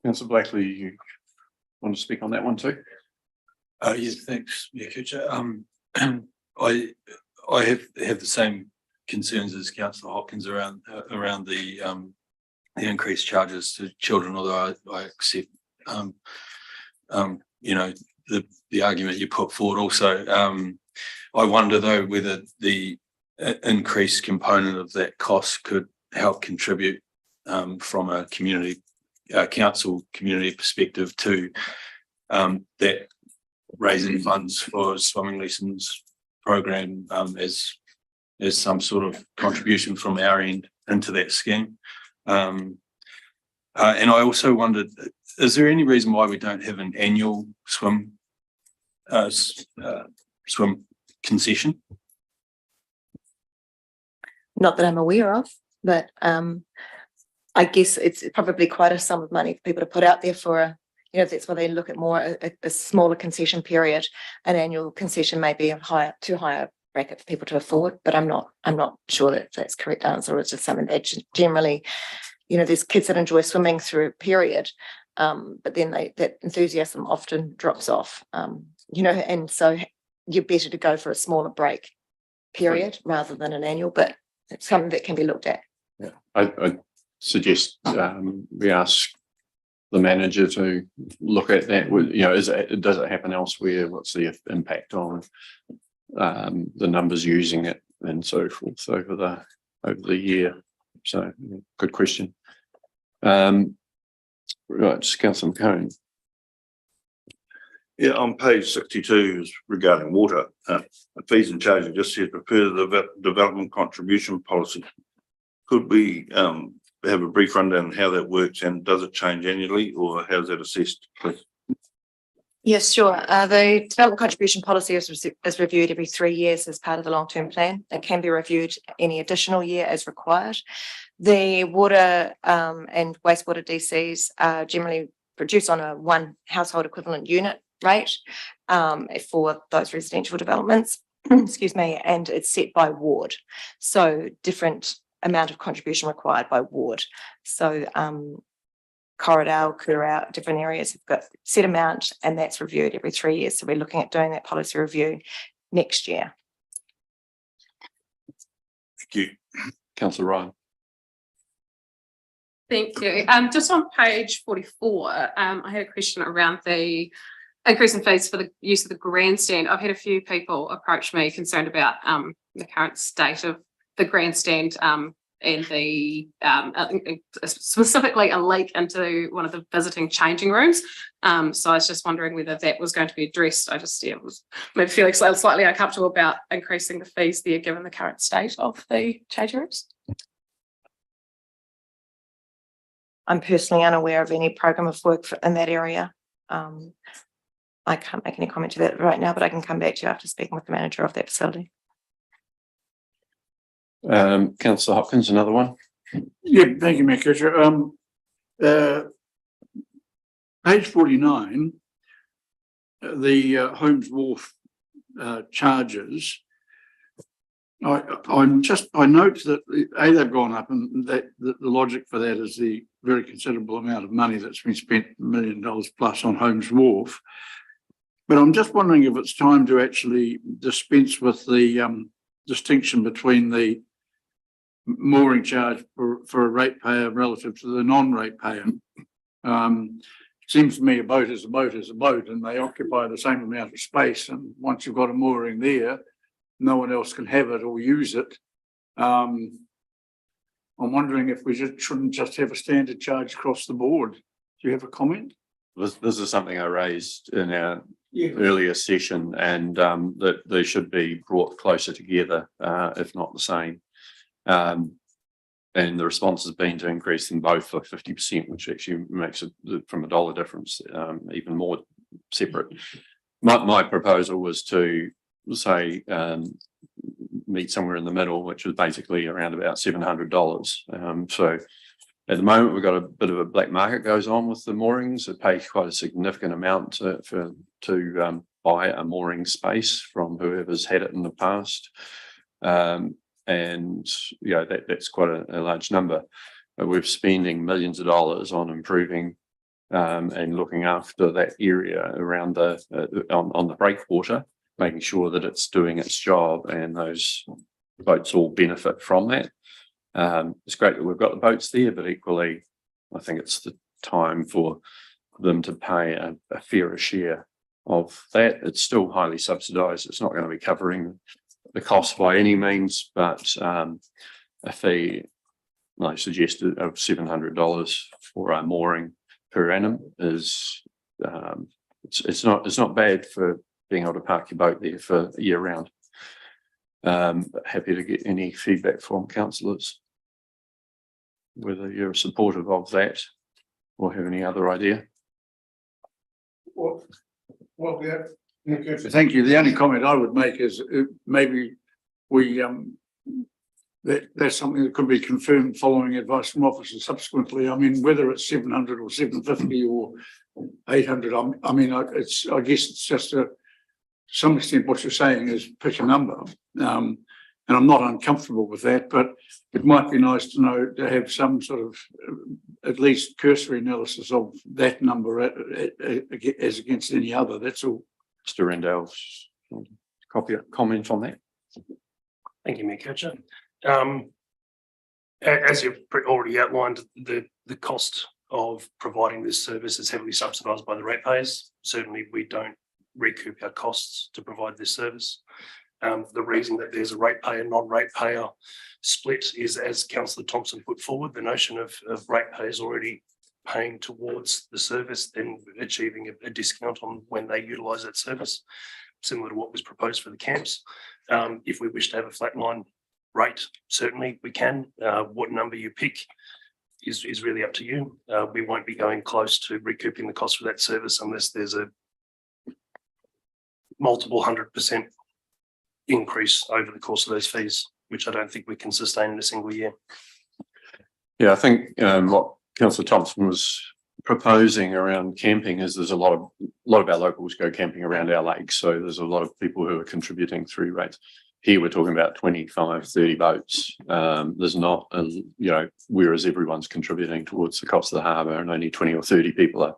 Councillor Blackley, you want to speak on that one too? Yes, thanks, Mekuchu. I have the same concerns as Councillor Hopkins around the increased charges to children, although I accept you know, the argument you put forward also. I wonder though whether the increased component of that cost could help contribute from a community council community perspective to that raising funds for swimming lessons program as some sort of contribution from our end into that scheme. And I also wondered, is there any reason why we don't have an annual swim concession? Not that I'm aware of, but I guess it's probably quite a sum of money for people to put out there for a, you know, that's why they look at more a smaller concession period. An annual concession may be a too high a bracket for people to afford, but I'm not sure that that's the correct answer. It's just something that generally, you know, there's kids that enjoy swimming through a period, but then that enthusiasm often drops off, you know, and so you're better to go for a smaller break period rather than an annual, but it's something that can be looked at. Yeah, I suggest we ask the manager to look at that. You know, does it happen elsewhere? What's the impact on the numbers using it and so forth over the year? So good question. Right, Councillor McCone. Yeah, on page 62 is regarding water. The fees and charges just says prepare the development contribution policy. Could we have a brief rundown on how that works, and does it change annually, or how is that assessed, please? Yes, sure. The development contribution policy is reviewed every 3 years as part of the long-term plan. It can be reviewed any additional year as required. The water and wastewater DCs are generally produced on a one household equivalent unit rate for those residential developments, excuse me, and it's set by ward. So different amount of contribution required by ward. So Corridale, Coorau, different areas have got set amount, and that's reviewed every 3 years. So we're looking at doing that policy review next year. Thank you. Councillor Ryan. Thank you. Just on page 44, I had a question around the increase in fees for the use of the grandstand. I've had a few people approach me concerned about the current state of the grandstand and the specifically a leak into one of the visiting changing rooms. So I was just wondering whether that was going to be addressed. I just was maybe feeling slightly uncomfortable about increasing the fees there given the current state of the changing rooms. I'm personally unaware of any program of work in that area. I can't make any comment to that right now, but I can come back to you after speaking with the manager of that facility. Councillor Hopkins, another one. Yeah, thank you, Mayor Kitcher. Page 49, the Holmes Wharf charges. I note that they've gone up, and that the logic for that is the very considerable amount of money that's been spent, $1 million plus on Holmes Wharf. But I'm just wondering if it's time to actually dispense with the distinction between the mooring charge for a ratepayer relative to the non-ratepayer. Seems to me a boat is a boat is a boat, and they occupy the same amount of space. And once you've got a mooring there, no one else can have it or use it. I'm wondering if we shouldn't just have a standard charge across the board. Do you have a comment? This is something I raised in our earlier session, and that they should be brought closer together, if not the same. And the response has been to increase them both for 50%, which actually makes it from a dollar difference even more separate. My proposal was to say meet somewhere in the middle, which was basically around about $700. So at the moment, we've got a bit of a black market goes on with the moorings. It pays quite a significant amount to buy a mooring space from whoever's had it in the past. And you know, that's quite a large number. But we're spending millions of dollars on improving and looking after that area around on the breakwater, making sure that it's doing its job, and those boats all benefit from that. It's great that we've got the boats there, but equally, I think it's the time for them to pay a fairer share of that. It's still highly subsidised. It's not going to be covering the cost by any means, but a fee, like suggested, of $700 for a mooring per annum is it's not bad for being able to park your boat there for year round. But happy to get any feedback from councillors, whether you're supportive of that or have any other idea. Well, yeah. Thank you. The only comment I would make is maybe we that's something that could be confirmed following advice from officers subsequently. I mean, whether it's 700 or 750 or 800, I mean, I guess it's just to some extent what you're saying is pick a number. And I'm not uncomfortable with that, but it might be nice to know, to have some sort of at least cursory analysis of that number as against any other. That's all. Mr. Rendell's comment on that. Thank you, Mayor Kircher. As you've already outlined, the cost of providing this service is heavily subsidised by the ratepayers. Certainly, we don't recoup our costs to provide this service. The reason that there's a ratepayer, non-ratepayer split is, as Councillor Thompson put forward, the notion of ratepayers already paying towards the service, then achieving a discount on when they utilise that service, similar to what was proposed for the camps. If we wish to have a flatline rate, certainly we can. What number you pick is really up to you. We won't be going close to recouping the cost for that service unless there's a multiple 100% increase over the course of those fees, which I don't think we can sustain in a single year. Yeah, I think what Councillor Thompson was proposing around camping is there's a lot of our locals go camping around our lakes, so there's a lot of people who are contributing through rates. Here we're talking about 25, 30 boats. There's not, whereas everyone's contributing towards the cost of the harbour, and only 20 or 30 people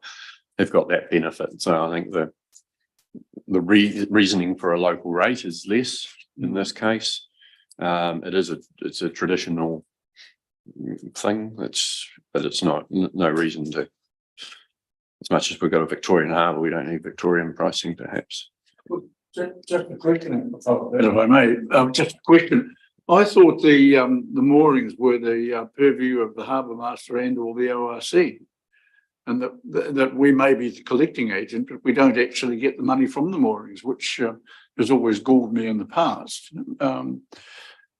have got that benefit. So I think the reasoning for a local rate is less in this case. It's a traditional thing. But it's not no reason to. As much as we've got a Victorian harbour, we don't need Victorian pricing, perhaps. Just a question, if I may. Just a question. I thought the moorings were the purview of the harbour master and or the ORC, and that we may be the collecting agent, but we don't actually get the money from the moorings, which has always galled me in the past.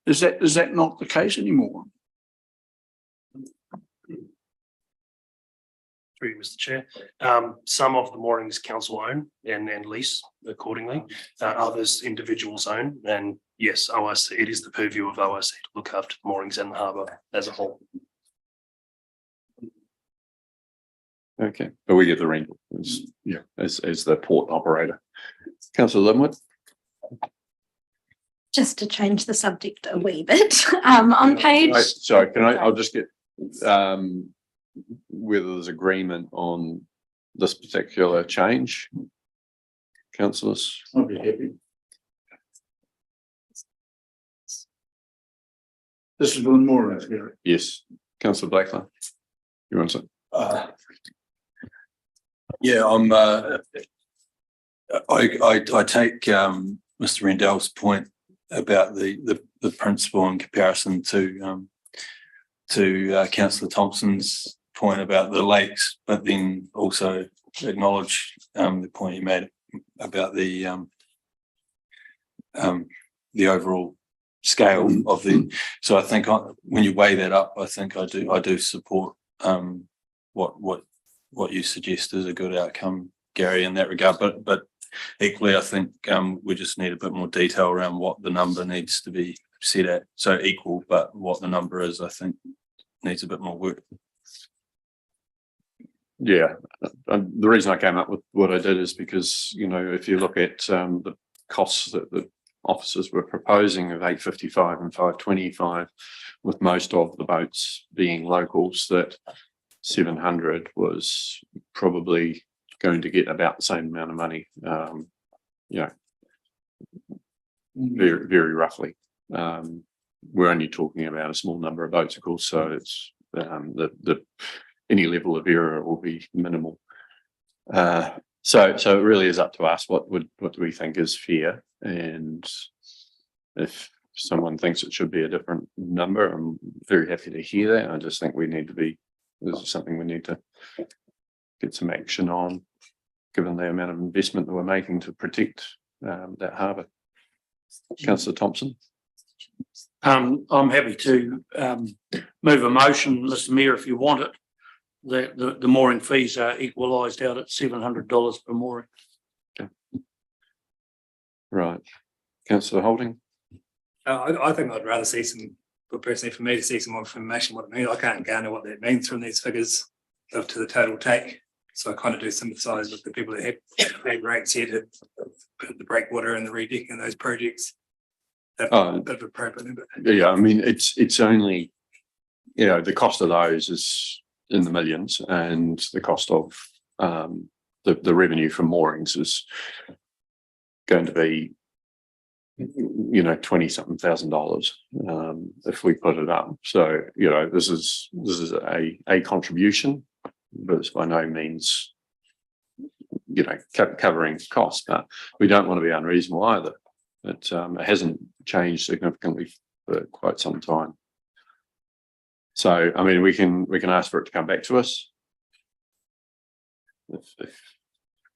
Is that not the case anymore? Through you, Mr. Chair. Some of the moorings council own and lease accordingly. Others individuals own, and yes, ORC, it is the purview of ORC to look after the moorings and the harbour as a whole. Okay, but we get the rental as the port operator. Councillor Linwood. Just to change the subject a wee bit, on page. Sorry, I'll just get whether there's agreement on this particular change. Councillors. I'll be happy. This is one more. Yes, Councillor Blackler. You want to? Yeah, I take Mr. Rendell's point about the principle in comparison to Councillor Thompson's point about the lakes, but then also acknowledge the point you made about the overall scale of the. So I think when you weigh that up, I think I do support what you suggest is a good outcome, Gary, in that regard. But equally, I think we just need a bit more detail around what the number needs to be set at. So equal, but what the number is, I think, needs a bit more work. Yeah, the reason I came up with what I did is because, if you look at the costs that the officers were proposing of $855 and $525, with most of the boats being locals, that 700 was probably going to get about the same amount of money, very, very roughly. We're only talking about a small number of boats, of course, so it's any level of error will be minimal. So it really is up to us. What do we think is fair? And if someone thinks it should be a different number, I'm very happy to hear that. I just think this is something we need to get some action on, given the amount of investment that we're making to protect that harbour. Councillor Thompson. I'm happy to move a motion, Mr. Mayor, if you want it, that the mooring fees are equalised out at $700 per mooring. Okay. Right. Councillor Holding. I think I'd rather see personally for me to see some more information what it means. I can't garner what that means from these figures up to the total take. So I kind of do sympathise with the people that have big rates here to put the breakwater and the redecking and those projects. Oh, yeah, I mean, it's only, the cost of those is in the millions, and the cost of the revenue from moorings is going to be, 20-something $1,000 if we put it up. So, this is a contribution, but it's by no means, covering costs. But we don't want to be unreasonable either. It hasn't changed significantly for quite some time. So, I mean, we can ask for it to come back to us if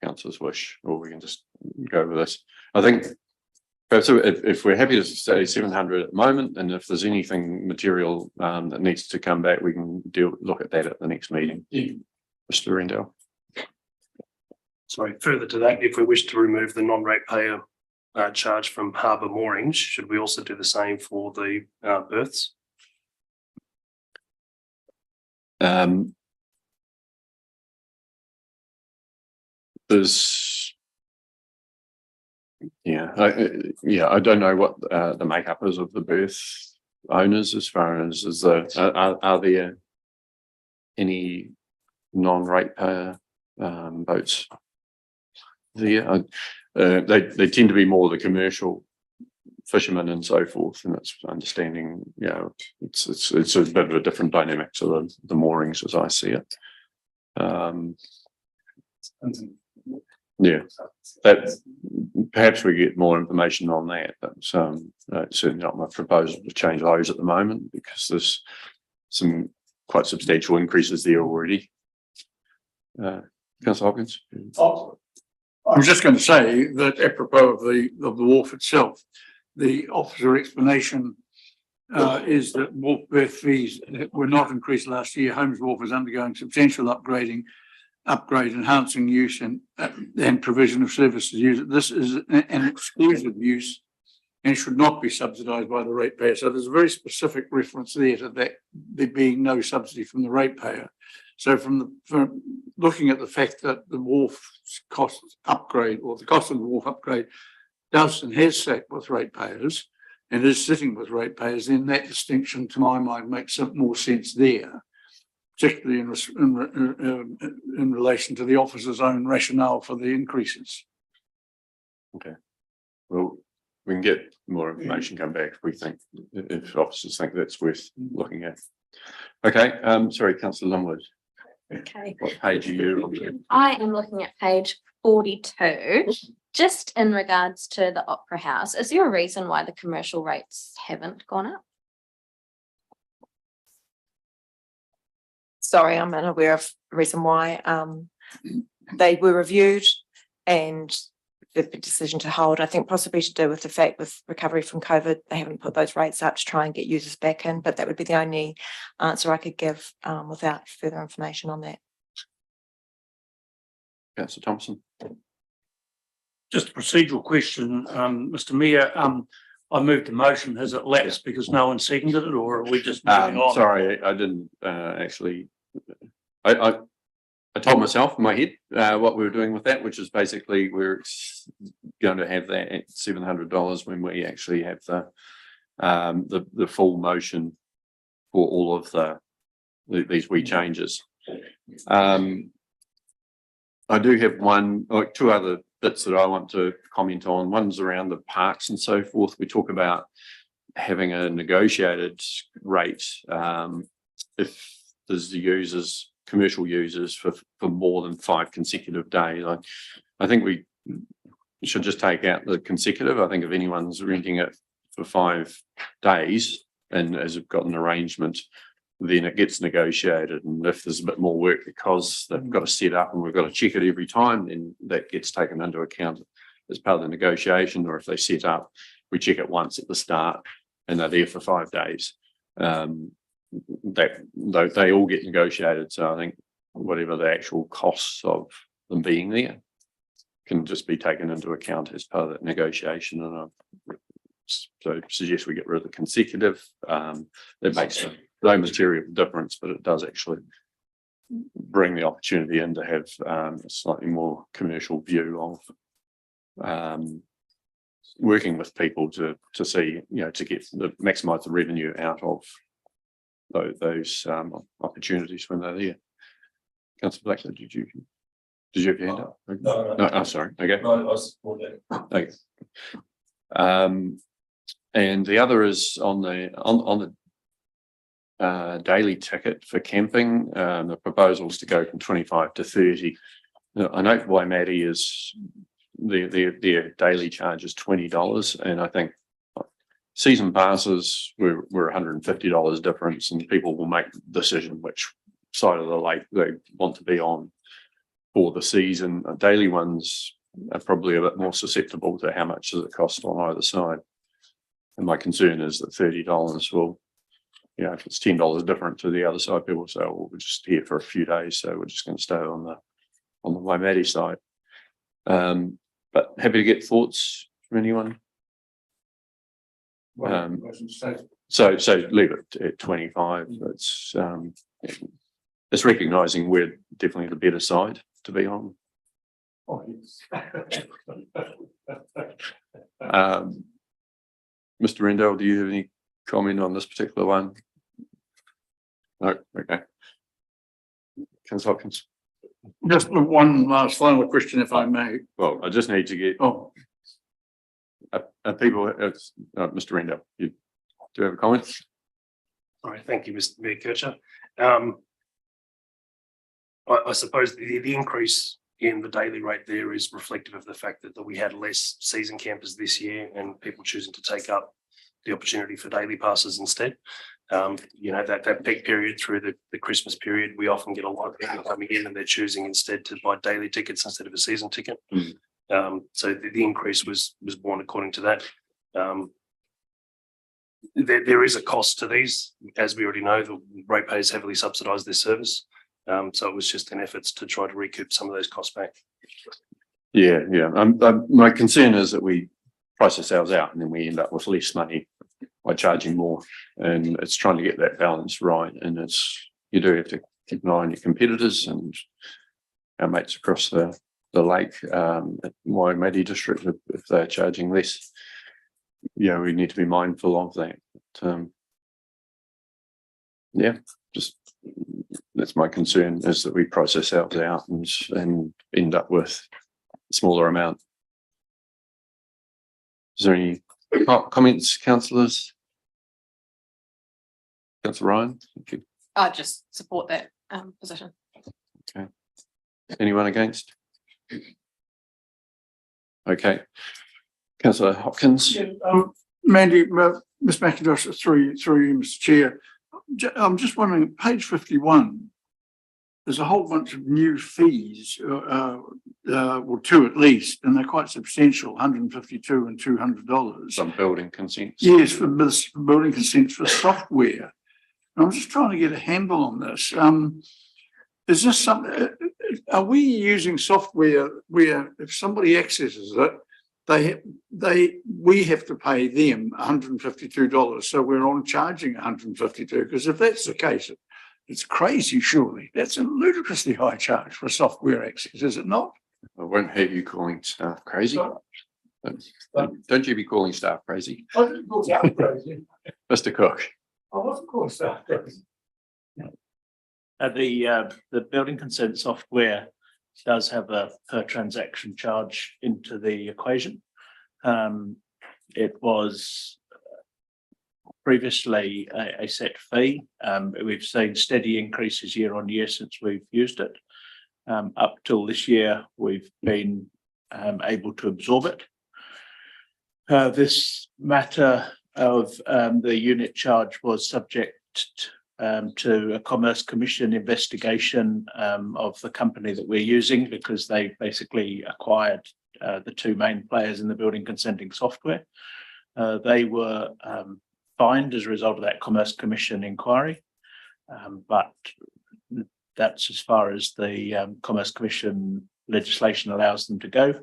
councillors wish, or we can just go with this. I think perhaps if we're happy to say 700 at the moment, and if there's anything material that needs to come back, we can look at that at the next meeting. Mr. Rendell. Sorry, further to that, if we wish to remove the non-ratepayer charge from harbour moorings, should we also do the same for the berths? There's, I don't know what the makeup is of the berth owners as far as are there any non-ratepayer boats there? They tend to be more the commercial fishermen and so forth, and it's understanding, it's a bit of a different dynamic to the moorings as I see it. That perhaps we get more information on that. That's certainly not my proposal to change those at the moment, because there's some quite substantial increases there already. Councillor Hopkins. I was just going to say that apropos of the wharf itself, the officer explanation is that wharf berth fees were not increased last year. Holmes Wharf is undergoing substantial upgrade, enhancing use and provision of services used. This is an exclusive use and should not be subsidised by the ratepayer. So there's a very specific reference there to that there being no subsidy from the ratepayer. So from looking at the fact that the wharf cost upgrade, or the cost of the wharf upgrade does and has sat with ratepayers and is sitting with ratepayers, then that distinction to my mind makes more sense there, particularly in relation to the officer's own rationale for the increases. Okay. Well, we can get more information, come back if officers think that's worth looking at. Okay, sorry, Councillor Longwood. Okay. What page are you on? I am looking at page 42. Just in regards to the Opera House, is there a reason why the commercial rates haven't gone up? Sorry, I'm unaware of the reason why. They were reviewed, and the decision to hold, I think possibly to do with the fact with recovery from COVID, they haven't put those rates up to try and get users back in, but that would be the only answer I could give without further information on that. Councillor Thompson. Just a procedural question, Mr. Mayor. I moved the motion. Has it lapsed because no one seconded it, or are we just moving on? Sorry, I didn't actually. I told myself in my head what we were doing with that, which is basically we're going to have that at $700 when we actually have the full motion for all of these wee changes. I do have two other bits that I want to comment on. One's around the parks and so forth. We talk about having a negotiated rate if there's the users commercial users for more than 5 consecutive days. I think we should just take out the consecutive. I think if anyone's renting it for 5 days and has got an arrangement, then it gets negotiated. And if there's a bit more work because they've got to set up and we've got to check it every time, then that gets taken into account as part of the negotiation. Or if they set up, we check it once at the start and they're there for 5 days. They all get negotiated. So I think whatever the actual costs of them being there can just be taken into account as part of that negotiation. And so suggest we get rid of the consecutive. That makes no material difference, but it does actually bring the opportunity in to have a slightly more commercial view of working with people to see, to get maximize the revenue out of those opportunities when they're there. Councillor Blackley, did you have your hand up? No. Oh, sorry. Okay. No, I support that. Okay. And the other is on the daily ticket for camping. The proposal is to go from 25 to 30. I know Waitaki is their daily charge is $20, and I think season passes were $150 difference, and people will make the decision which side of the lake they want to be on for the season. Daily ones are probably a bit more susceptible to how much does it cost on either side. And my concern is that $30 will, if it's $10 different to the other side, people say, well, we're just here for a few days, so we're just going to stay on the Waitaki side. But happy to get thoughts from anyone. So leave it at 25. It's recognising we're definitely the better side to be on. Mr. Rendell, do you have any comment on this particular one? No, okay. Councillor Hopkins. Just one last final question, if I may. Well, I just need to get people. Mr. Rendell, you do have a comment? All right, thank you, Mr. Mayor Kircher. I suppose the increase in the daily rate there is reflective of the fact that we had less season campers this year and people choosing to take up the opportunity for daily passes instead. That peak period through the Christmas period, we often get a lot of people coming in and they're choosing instead to buy daily tickets instead of a season ticket. So the increase was born according to that. There is a cost to these. As we already know, the ratepayers heavily subsidise this service. So it was just an effort to try to recoup some of those costs back. Yeah. My concern is that we price ourselves out and then we end up with less money by charging more, and it's trying to get that balance right. And you do have to keep an eye on your competitors and our mates across the lake at Waitaki District if they're charging less. We need to be mindful of that. But, just that's my concern, is that we price ourselves out and end up with a smaller amount. Is there any comments, councillors? Councillor Ryan, thank you. I just support that position. Okay. Anyone against? Okay. Councillor Hopkins. Mandy, Ms. McIntosh, through you, Mr. Chair. I'm just wondering, page 51, there's a whole bunch of new fees, well, 2 at least, and they're quite substantial, $152 and $200. Some building consents. Yes, for building consents for software. And I'm just trying to get a handle on this. Is this something? Are we using software where if somebody accesses it, we have to pay them $152, so we're on charging $152? Because if that's the case, it's crazy, surely. That's a ludicrously high charge for software access, is it not? I won't have you calling staff crazy. Don't you be calling staff crazy. I didn't call staff crazy. Mr. Cook. I wasn't calling staff crazy. The building consent software does have a per transaction charge into the equation. It was previously a set fee. We've seen steady increases year on year since we've used it. Up till this year, we've been able to absorb it. This matter of the unit charge was subject to a Commerce Commission investigation of the company that we're using, because they basically acquired the two main players in the building consenting software. They were fined as a result of that Commerce Commission inquiry, but that's as far as the Commerce Commission legislation allows them to go.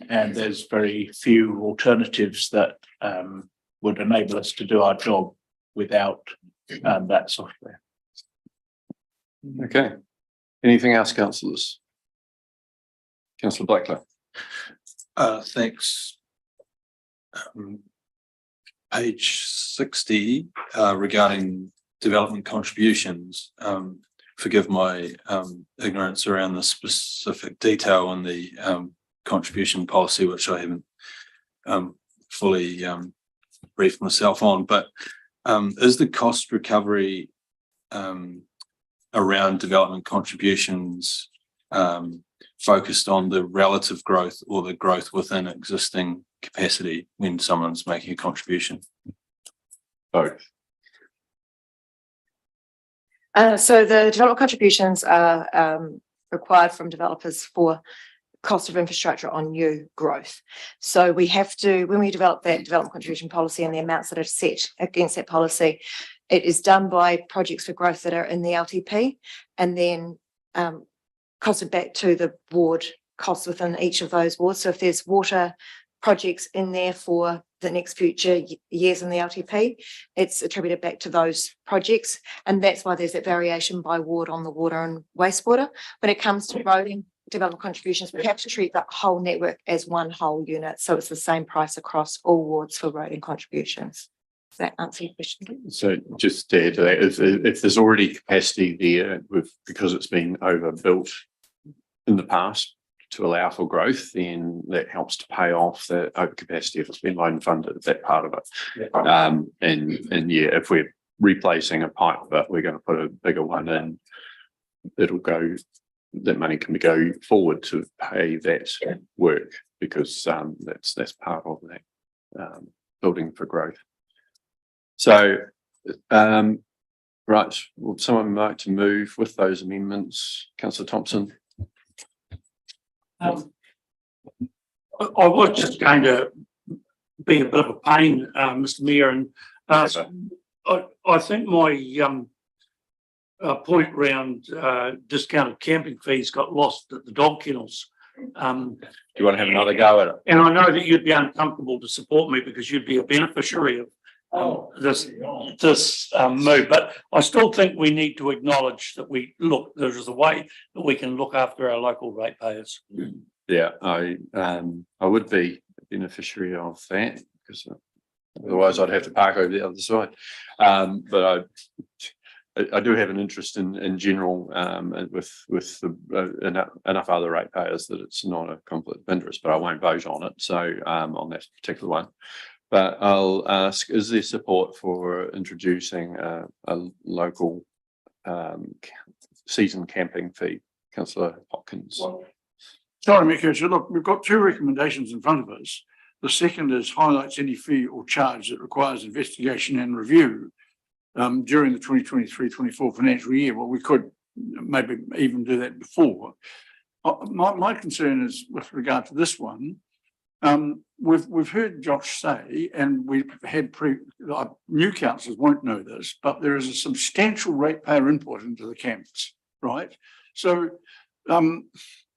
And there's very few alternatives that would enable us to do our job without that software. Okay. Anything else, councillors? Councillor Blacklow. Thanks. Page 60, regarding development contributions. Forgive my ignorance around the specific detail on the contribution policy, which I haven't fully briefed myself on, but is the cost recovery around development contributions focused on the relative growth or the growth within existing capacity when someone's making a contribution? Both. So the development contributions are required from developers for cost of infrastructure on new growth. So we have to, when we develop that development contribution policy and the amounts that are set against that policy, it is done by projects for growth that are in the LTP, and then costed back to the ward costs within each of those wards. So if there's water projects in there for the next future years in the LTP, it's attributed back to those projects. And that's why there's that variation by ward on the water and wastewater. When it comes to roading development contributions, we have to treat that whole network as one whole unit. So it's the same price across all wards for roading contributions. Does that answer your question? So just to add to that, if there's already capacity there because it's been overbuilt in the past to allow for growth, then that helps to pay off the overcapacity if it's been loan funded, that part of it. And yeah, if we're replacing a pipe, but we're going to put a bigger one in, it'll go, that money can go forward to pay that work, because that's part of that building for growth. So right, would someone like to move with those amendments? Councillor Thompson. I was just going to be a bit of a pain, Mr. Mayor, and I think my point around discounted camping fees got lost at the dog kennels. Do you want to have another go at it? And I know that you'd be uncomfortable to support me because you'd be a beneficiary of this move, but I still think we need to acknowledge that there's a way that we can look after our local ratepayers. Yeah, I would be a beneficiary of that, because otherwise I'd have to park over the other side. But I do have an interest in general with enough other ratepayers that it's not a conflict of interest, but I won't vote on it. So on that particular one. But I'll ask, is there support for introducing a local season camping fee? Councillor Hopkins. Sorry, Mick, look, we've got two recommendations in front of us. The second is highlights any fee or charge that requires investigation and review during the 2023-24 financial year. Well, we could maybe even do that before. My concern is with regard to this one. We've heard Josh say, and we've had new councillors won't know this, but there is a substantial ratepayer input into the camps, right? So,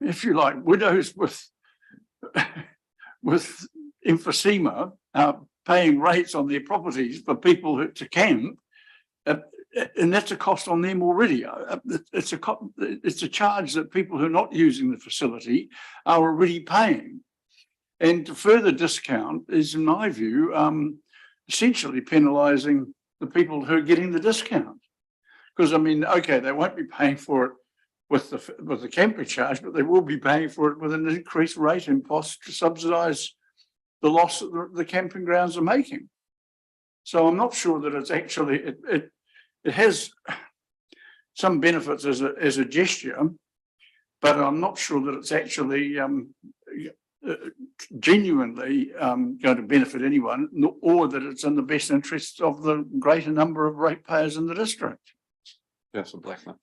if you like, widows with emphysema paying rates on their properties for people to camp, and that's a cost on them already. It's a charge that people who are not using the facility are already paying. And to further discount is, in my view, essentially penalising the people who are getting the discount. Because I mean, okay, they won't be paying for it with the camping charge, but they will be paying for it with an increased rate impost to subsidise the loss that the camping grounds are making. So I'm not sure that it's actually, it has some benefits as a gesture, but I'm not sure that it's actually genuinely going to benefit anyone, or that it's in the best interests of the greater number of ratepayers in the district. Councillor Blackman.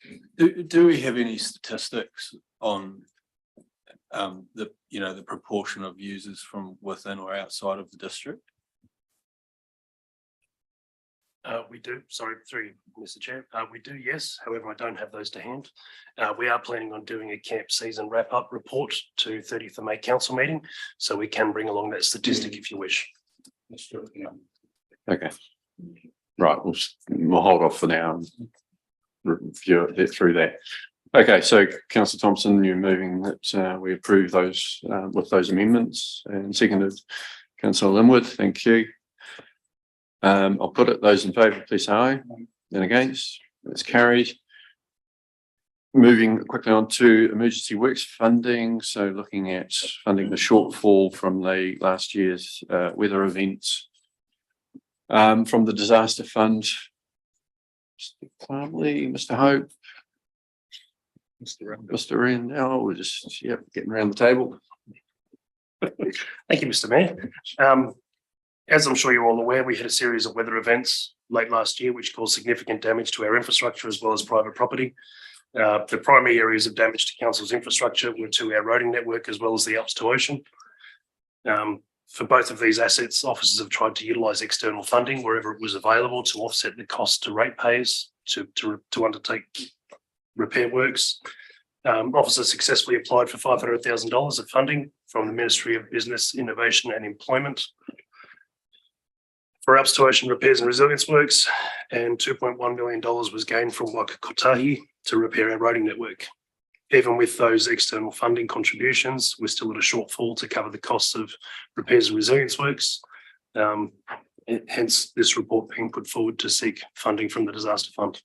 Do we have any statistics on the proportion of users from within or outside of the district? We do, sorry, through you, Mr. Chair. We do, yes. However, I don't have those to hand. We are planning on doing a camp season wrap-up report to 30th of May council meeting, so we can bring along that statistic if you wish. Okay. Right, we'll hold off for now and review it through that. Okay, so Councillor Thompson, you're moving that we approve those with those amendments, and seconded Councillor Linwood. Thank you. I'll put it, those in favour, please say aye. And against, that's carried. Moving quickly on to emergency works funding. So looking at funding the shortfall from the last year's weather events from the disaster fund. Mr. Plumley, Mr. Hope, Mr. Randell, we're just getting around the table. Thank you, Mr. Mayor. As I'm sure you're all aware, we had a series of weather events late last year which caused significant damage to our infrastructure as well as private property. The primary areas of damage to council's infrastructure were to our roading network as well as the Alps to Ocean. For both of these assets, officers have tried to utilise external funding wherever it was available to offset the cost to ratepayers to undertake repair works. Officers successfully applied for $500,000 of funding from the Ministry of Business, Innovation and Employment for Alps to Ocean repairs and resilience works, and $2.1 million was gained from Waitaki to repair our roading network. Even with those external funding contributions, we're still at a shortfall to cover the costs of repairs and resilience works. Hence this report being put forward to seek funding from the disaster fund.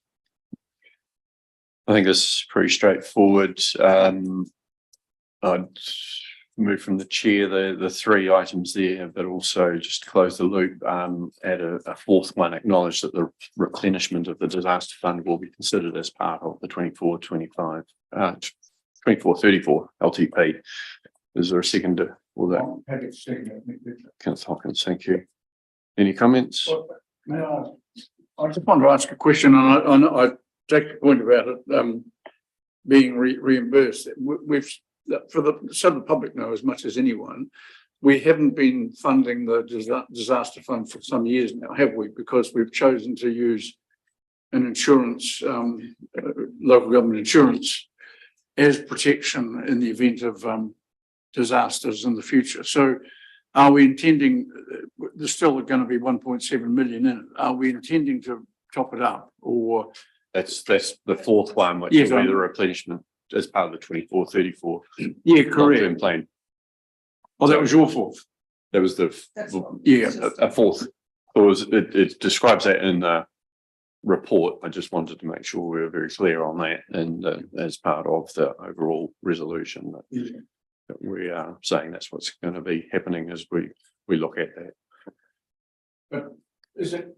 I think this is pretty straightforward. I'd move from the chair the three items there, but also just to close the loop, add a fourth one, acknowledge that the replenishment of the disaster fund will be considered as part of the 24-25 24-34 LTP. Is there a second to all that? Councillor Hawkins, thank you. Any comments? I just want to ask a question, and I take the point about it being reimbursed. So the public know as much as anyone, we haven't been funding the disaster fund for some years now, have we? Because we've chosen to use an insurance, local government insurance, as protection in the event of disasters in the future. So are we intending, there's still going to be 1.7 million in it, are we intending to top it up, or? That's the fourth one, which will be the replenishment as part of the 24-34 long-term plan. Oh, that was your fourth? That was a fourth. It describes that in the report. I just wanted to make sure we were very clear on that, and as part of the overall resolution that we are saying that's what's going to be happening as we look at that. But is it,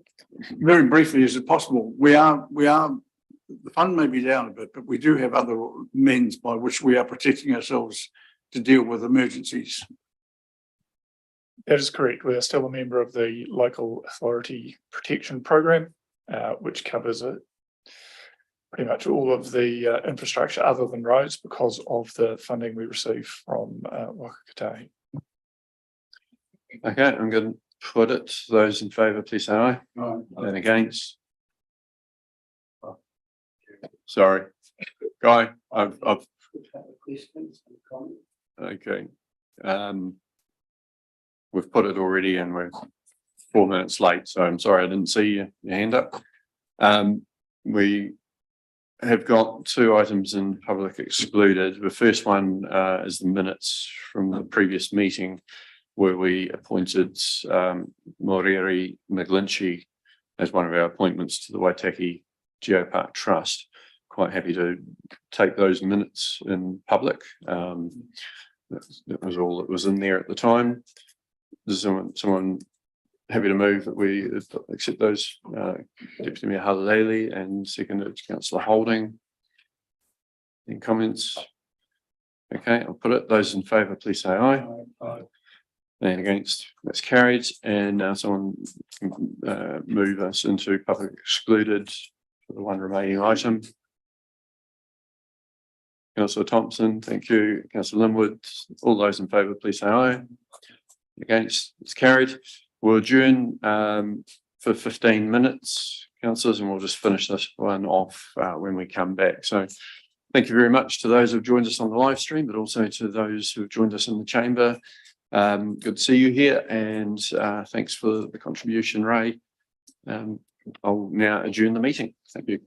very briefly, is it possible, we are the fund may be down a bit, but we do have other means by which we are protecting ourselves to deal with emergencies? That is correct. We are still a member of the Local Authority Protection Program, which covers pretty much all of the infrastructure other than roads because of the funding we receive from Waitaki. Okay, I'm going to put it. Those in favour, please say aye. Aye. And against? Sorry, Guy, I've okay. We've put it already and we're 4 minutes late, so I'm sorry I didn't see your hand up. We have got two items in public excluded. The first one is the minutes from the previous meeting where we appointed Morieri McGlinchey as one of our appointments to the Waitaki Geopark Trust. Quite happy to take those minutes in public. That was all that was in there at the time. Does someone happy to move that we accept those, Deputy Mayor Halaleli and seconded Councillor Holding. Any comments? Okay, I'll put it. Those in favour, please say aye. Aye. And against, that's carried. And now someone move us into public excluded for the one remaining item. Councillor Thompson, thank you. Councillor Linwood, all those in favour, please say aye. Against, it's carried. We'll adjourn for 15 minutes, councillors, and we'll just finish this one off when we come back. So thank you very much to those who've joined us on the live stream, but also to those who've joined us in the chamber. Good to see you here, and thanks for the contribution, Ray. I'll now adjourn the meeting. Thank you.